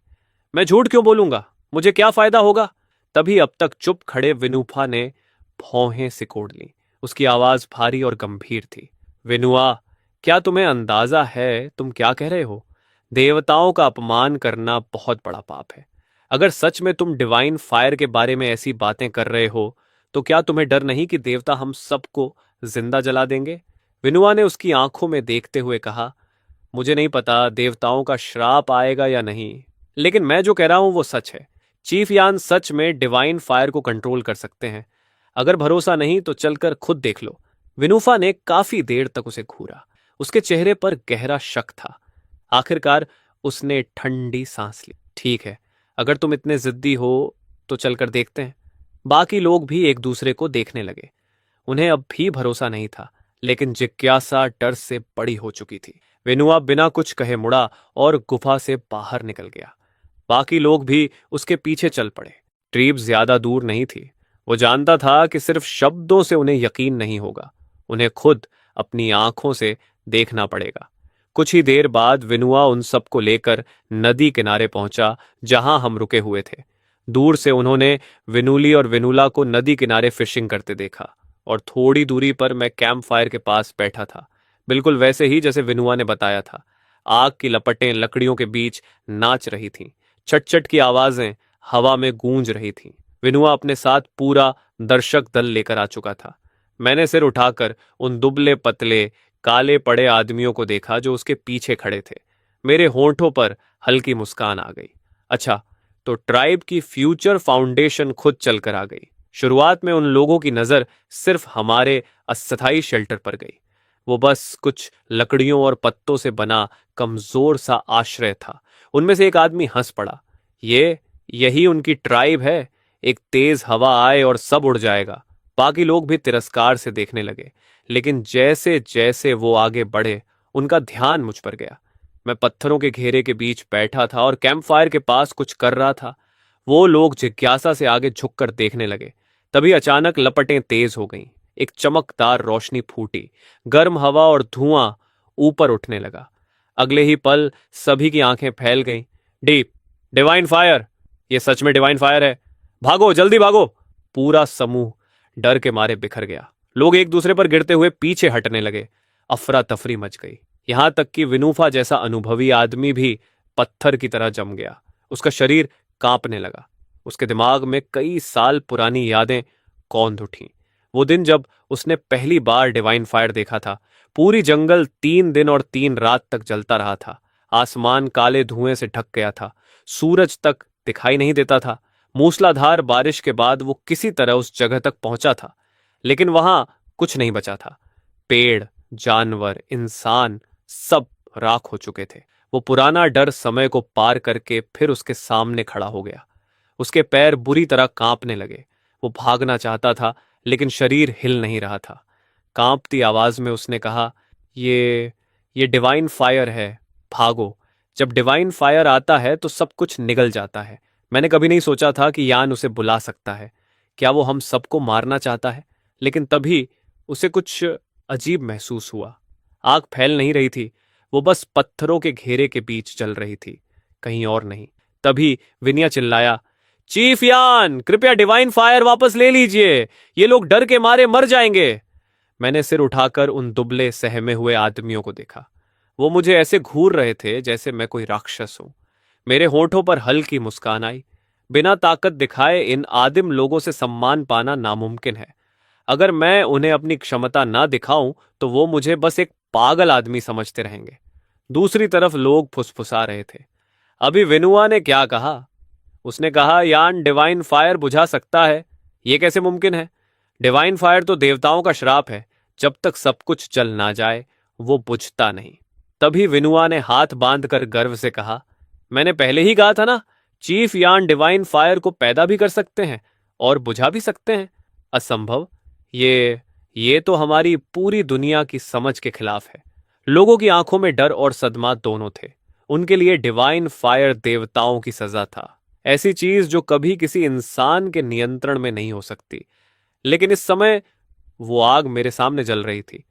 मैं झूठ क्यों बोलूंगा? मुझे क्या फायदा होगा? तभी अब तक चुप खड़े विनुफा ने भौहें सिकोड़ ली। उसकी आवाज भारी और गंभीर थी। विनुआ, क्या तुम्हें अंदाजा है तुम क्या कह रहे हो? देवताओं का अपमान करना बहुत बड़ा पाप है। अगर सच में तुम डिवाइन फायर के बारे में ऐसी बातें कर रहे हो तो क्या तुम्हें डर नहीं कि देवता हम सबको जिंदा जला देंगे? विनुआ ने उसकी आंखों में देखते हुए कहा। मुझे नहीं पता देवताओं का श्राप आएगा या नहीं, लेकिन मैं जो कह रहा हूं वो सच है। चीफ यान सच में डिवाइन फायर को कंट्रोल कर सकते हैं। अगर भरोसा नहीं तो चलकर खुद देख लो। विनुफा ने काफी देर तक उसे घूरा। उसके चेहरे पर गहरा शक था। आखिरकार उसने ठंडी सांस ली। ठीक है, अगर तुम इतने जिद्दी हो तो चलकर देखते हैं। बाकी लोग भी एक दूसरे को देखने लगे। उन्हें अब भी भरोसा नहीं था, लेकिन जिज्ञासा डर से बड़ी हो चुकी थी। विनुआ बिना कुछ कहे मुड़ा और गुफा से बाहर निकल गया। बाकी लोग भी उसके पीछे चल पड़े। ट्रीब ज्यादा दूर नहीं थी। वो जानता था कि सिर्फ शब्दों से उन्हें यकीन नहीं होगा, उन्हें खुद अपनी आंखों से देखना पड़ेगा। कुछ ही देर बाद विनुआ उन सबको लेकर नदी किनारे पहुंचा जहां हम रुके हुए थे। दूर से उन्होंने विनुली और विनुला को नदी किनारे फिशिंग करते देखा और थोड़ी दूरी पर मैं कैंप फायर के पास बैठा था, बिल्कुल वैसे ही जैसे विनुआ ने बताया था। आग की लपटें लकड़ियों के बीच नाच रही थीं। चट-चट की आवाजें हवा में गूंज रही थीं। विनुआ अपने साथ पूरा दर्शक दल लेकर आ चुका था। मैंने सिर उठाकर उन दुबले पतले काले पड़े आदमियों को देखा जो उसके पीछे खड़े थे। मेरे होंठों पर हल्की मुस्कान आ गई। अच्छा, तो ट्राइब की फ्यूचर फाउंडेशन खुद चलकर आ गई। शुरुआत में उन लोगों की नजर सिर्फ हमारे अस्थायी शेल्टर पर गई। वो बस कुछ लकड़ियों और पत्तों से बना कमजोर सा आश्रय था। उनमें से एक आदमी हंस पड़ा। यही उनकी ट्राइब है। एक तेज हवा आए और सब उड़ जाएगा। बाकी लोग भी तिरस्कार से देखने लगे, लेकिन जैसे जैसे वो आगे बढ़े उनका ध्यान मुझ पर गया। मैं पत्थरों के घेरे के बीच बैठा था और कैंप फायर के पास कुछ कर रहा था। वो लोग जिज्ञासा से आगे झुककर देखने लगे। तभी अचानक लपटें तेज हो गईं। एक चमकदार रोशनी फूटी। गर्म हवा और धुआं ऊपर उठने लगा। अगले ही पल सभी की आंखें फैल गईं। Divine fire! ये सच में डिवाइन फायर है। भागो, जल्दी भागो! पूरा समूह डर के मारे बिखर गया। लोग एक दूसरे पर गिरते हुए पीछे हटने लगे। अफरा तफरी मच गई। यहां तक कि विनूफा जैसा अनुभवी आदमी भी पत्थर की तरह जम गया। उसका शरीर कांपने लगा। उसके दिमाग में कई साल पुरानी यादें कौंध उठीं। वो दिन जब उसने पहली बार डिवाइन फायर देखा था। पूरी जंगल 3 दिन और 3 रात तक जलता रहा था। आसमान काले धुएं से ढक गया था। सूरज तक दिखाई नहीं देता था। मूसलाधार बारिश के बाद वो किसी तरह उस जगह तक पहुंचा था, लेकिन वहां कुछ नहीं बचा था। पेड़, जानवर, इंसान सब राख हो चुके थे। वो पुराना डर समय को पार करके फिर उसके सामने खड़ा हो गया। उसके पैर बुरी तरह कांपने लगे। वो भागना चाहता था, लेकिन शरीर हिल नहीं रहा था। कांपती आवाज में उसने कहा, ये ये डिवाइन फायर है, भागो। जब डिवाइन फायर आता है तो सब कुछ निगल जाता है। मैंने कभी नहीं सोचा था कि यान उसे बुला सकता है। क्या वो हम सबको मारना चाहता है? लेकिन तभी उसे कुछ अजीब महसूस हुआ। आग फैल नहीं रही थी, वो बस पत्थरों के घेरे के बीच चल रही थी, कहीं और नहीं। तभी विनिया चिल्लाया, चीफ यान, कृपया डिवाइन फायर वापस ले लीजिए, ये लोग डर के मारे मर जाएंगे। मैंने सिर उठाकर उन दुबले सहमे हुए आदमियों को देखा। वो मुझे ऐसे घूर रहे थे जैसे मैं कोई राक्षस हूं। मेरे होठों पर हल्की मुस्कान आई। बिना ताकत दिखाए इन आदिम लोगों से सम्मान पाना नामुमकिन है। अगर मैं उन्हें अपनी क्षमता ना दिखाऊं तो वो मुझे बस एक पागल आदमी समझते रहेंगे। दूसरी तरफ लोग फुसफुसा रहे थे। अभी विनुआ ने क्या कहा? उसने कहा, यान डिवाइन फायर बुझा सकता है। ये कैसे मुमकिन है? डिवाइन फायर तो देवताओं का श्राप है, जब तक सब कुछ जल ना जाए वो बुझता नहीं। तभी विनुआ ने हाथ बांधकर गर्व से कहा, मैंने पहले ही कहा था ना, चीफ यान डिवाइन फायर को पैदा भी कर सकते हैं और बुझा भी सकते हैं। असंभव। ये तो हमारी पूरी दुनिया की समझ के खिलाफ है। लोगों की आंखों में डर और सदमा दोनों थे। उनके लिए डिवाइन फायर देवताओं की सजा था, ऐसी चीज जो कभी किसी इंसान के नियंत्रण में नहीं हो सकती। लेकिन इस समय वो आग मेरे सामने जल रही थी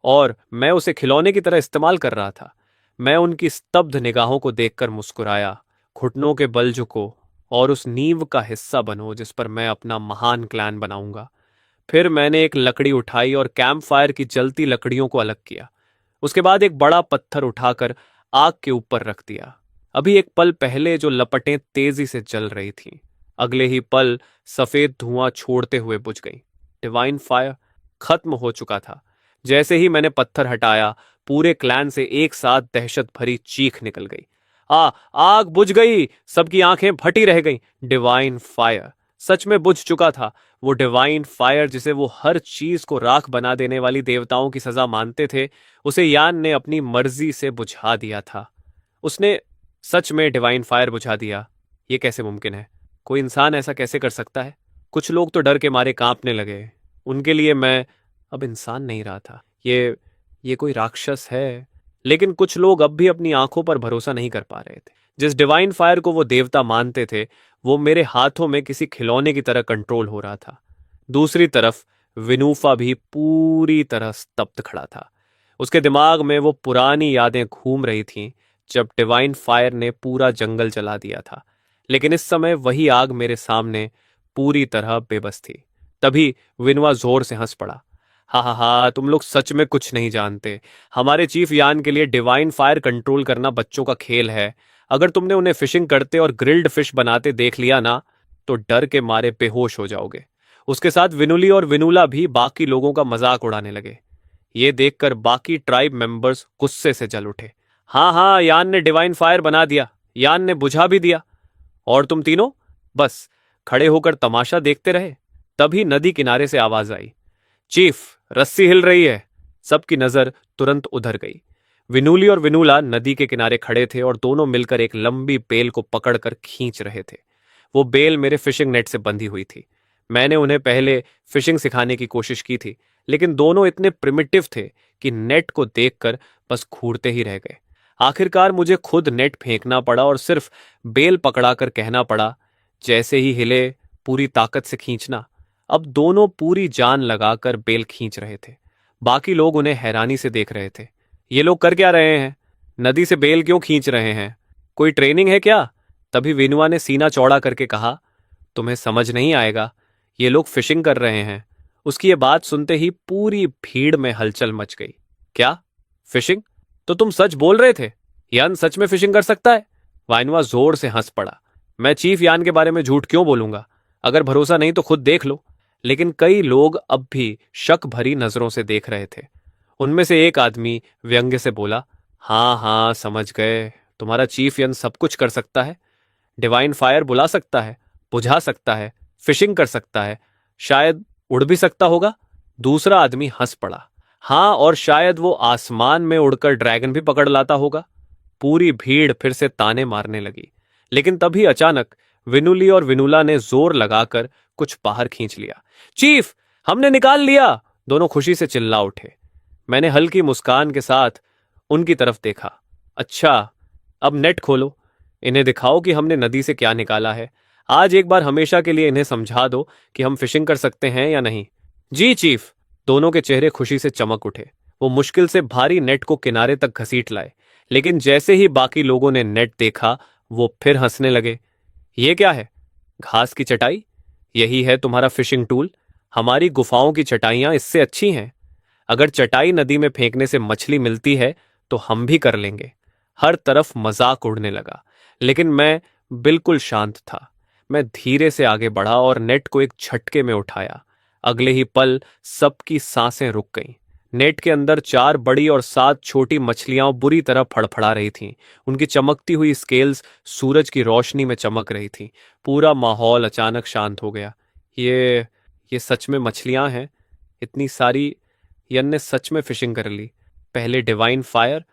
और मैं उसे खिलौने की तरह इस्तेमाल कर रहा था। मैं उनकी स्तब्ध निगाहों को देखकर मुस्कुराया। घुटनों के बल झुको और उस नींव का हिस्सा बनो जिस पर मैं अपना महान क्लैन बनाऊंगा। फिर मैंने एक लकड़ी उठाई और कैंप फायर की जलती लकड़ियों को अलग किया। उसके बाद एक बड़ा पत्थर उठाकर आग के ऊपर रख दिया। अभी एक पल पहले जो लपटें तेजी से जल रही थीं, अगले ही पल सफेद धुआं छोड़ते हुए बुझ गई। डिवाइन फायर खत्म हो चुका था। जैसे ही मैंने पत्थर हटाया, पूरे क्लैन से एक साथ दहशत भरी चीख निकल गई। आग बुझ गई! सबकी आंखें फटी रह गईं। डिवाइन फायर सच में बुझ चुका था। वो डिवाइन फायर जिसे वो हर चीज को राख बना देने वाली देवताओं की सजा मानते थे, उसे यान ने अपनी मर्जी से बुझा दिया था। उसने सच में डिवाइन फायर बुझा दिया। ये कैसे मुमकिन है? कोई इंसान ऐसा कैसे कर सकता है? कुछ लोग तो डर के मारे कांपने लगे। उनके लिए मैं अब इंसान नहीं रहा था। ये कोई राक्षस है। लेकिन कुछ लोग अब भी अपनी आंखों पर भरोसा नहीं कर पा रहे थे। जिस डिवाइन फायर को वो देवता मानते थे, वो मेरे हाथों में किसी खिलौने की तरह कंट्रोल हो रहा था। दूसरी तरफ विनूफा भी पूरी तरह स्तब्ध खड़ा था। उसके दिमाग में वो पुरानी यादें घूम रही थीं जब डिवाइन फायर ने पूरा जंगल जला दिया था। लेकिन इस समय वही आग मेरे सामने पूरी तरह बेबस थी। तभी विनवा जोर से हंस पड़ा। हा हा हा, तुम लोग सच में कुछ नहीं जानते। हमारे चीफ यान के लिए डिवाइन फायर कंट्रोल करना बच्चों का खेल है। अगर तुमने उन्हें फिशिंग करते और ग्रिल्ड फिश बनाते देख लिया ना, तो डर के मारे बेहोश हो जाओगे। उसके साथ विनुली और विनुला भी बाकी लोगों का मजाक उड़ाने लगे। ये देखकर बाकी ट्राइब मेंबर्स गुस्से से जल उठे। हाँ हाँ, यान ने डिवाइन फायर बना दिया, यान ने बुझा भी दिया। और तुम तीनों बस खड़े होकर तमाशा देखते रहे। तभी नदी किनारे से आवाज आई, चीफ, रस्सी हिल रही है। सबकी नजर तुरंत उधर गई। विनूली और विनूला नदी के किनारे खड़े थे और दोनों मिलकर एक लंबी बेल को पकड़कर खींच रहे थे। वो बेल मेरे फिशिंग नेट से बंधी हुई थी। मैंने उन्हें पहले फिशिंग सिखाने की कोशिश की थी, लेकिन दोनों इतने प्रिमिटिव थे कि नेट को देखकर बस घूरते ही रह गए। आखिरकार मुझे खुद नेट फेंकना पड़ा और सिर्फ बेल पकड़ाकर कहना पड़ा, जैसे ही हिले पूरी ताकत से खींचना। अब दोनों पूरी जान लगाकर बेल खींच रहे थे। बाकी लोग उन्हें हैरानी से देख रहे थे। ये लोग कर क्या रहे हैं? नदी से बेल क्यों खींच रहे हैं? कोई ट्रेनिंग है क्या? तभी विनुआ ने सीना चौड़ा करके कहा, तुम्हें समझ नहीं आएगा, ये लोग फिशिंग कर रहे हैं। उसकी ये बात सुनते ही पूरी भीड़ में हलचल मच गई। क्या? फिशिंग? तो तुम सच बोल रहे थे? यान सच में फिशिंग कर सकता है? वाइनवा जोर से हंस पड़ा। मैं चीफ यान के बारे में झूठ क्यों बोलूंगा? अगर भरोसा नहीं तो खुद देख लो। लेकिन कई लोग अब भी शक भरी नजरों से देख रहे थे। उनमें से एक आदमी व्यंग्य से बोला, हाँ हाँ, समझ गए, तुम्हारा चीफ यान सब कुछ कर सकता है। डिवाइन फायर बुला सकता है, बुझा सकता है, फिशिंग कर सकता है, शायद उड़ भी सकता होगा। दूसरा आदमी हंस पड़ा। हाँ, और शायद वो आसमान में उड़कर ड्रैगन भी पकड़ लाता होगा। पूरी भीड़ फिर से ताने मारने लगी। लेकिन तभी अचानक विनुली और विनुला ने जोर लगाकर कुछ बाहर खींच लिया। चीफ, हमने निकाल लिया! दोनों खुशी से चिल्ला उठे। मैंने हल्की मुस्कान के साथ उनकी तरफ देखा। अच्छा, अब नेट खोलो, इन्हें दिखाओ कि हमने नदी से क्या निकाला है। आज एक बार हमेशा के लिए इन्हें समझा दो कि हम फिशिंग कर सकते हैं या नहीं। जी चीफ। दोनों के चेहरे खुशी से चमक उठे। वो मुश्किल से भारी नेट को किनारे तक घसीट लाए, लेकिन जैसे ही बाकी लोगों ने नेट देखा, वो फिर हंसने लगे। ये क्या है? घास की चटाई? यही है तुम्हारा फिशिंग टूल? हमारी गुफाओं की चटाइयां इससे अच्छी हैं। अगर चटाई नदी में फेंकने से मछली मिलती है तो हम भी कर लेंगे। हर तरफ मजाक उड़ने लगा, लेकिन मैं बिल्कुल शांत था। मैं धीरे से आगे बढ़ा और नेट को एक झटके में उठाया। अगले ही पल सबकी सांसें रुक गईं। नेट के अंदर 4 बड़ी और 7 छोटी मछलियां बुरी तरह फड़फड़ा रही थीं। उनकी चमकती हुई स्केल्स सूरज की रोशनी में चमक रही थीं। पूरा माहौल अचानक शांत हो गया। ये ये सच में मछलियां हैं? इतनी सारी? यन ने सच में फिशिंग कर ली। पहले डिवाइन फायर,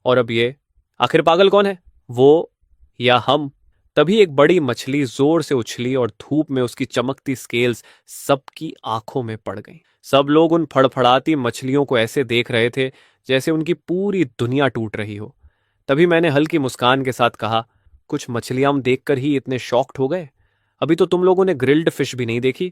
और अब ये। आखिर पागल कौन है, वो या हम? तभी एक बड़ी मछली जोर से उछली और धूप में उसकी चमकती स्केल्स सबकी आंखों में पड़ गईं। सब लोग उन फड़फड़ाती मछलियों को ऐसे देख रहे थे जैसे उनकी पूरी दुनिया टूट रही हो। तभी मैंने हल्की मुस्कान के साथ कहा, कुछ मछलियां हम देखकर ही इतने शॉक्ड हो गए? अभी तो तुम लोगों ने ग्रिल्ड फिश भी नहीं देखी।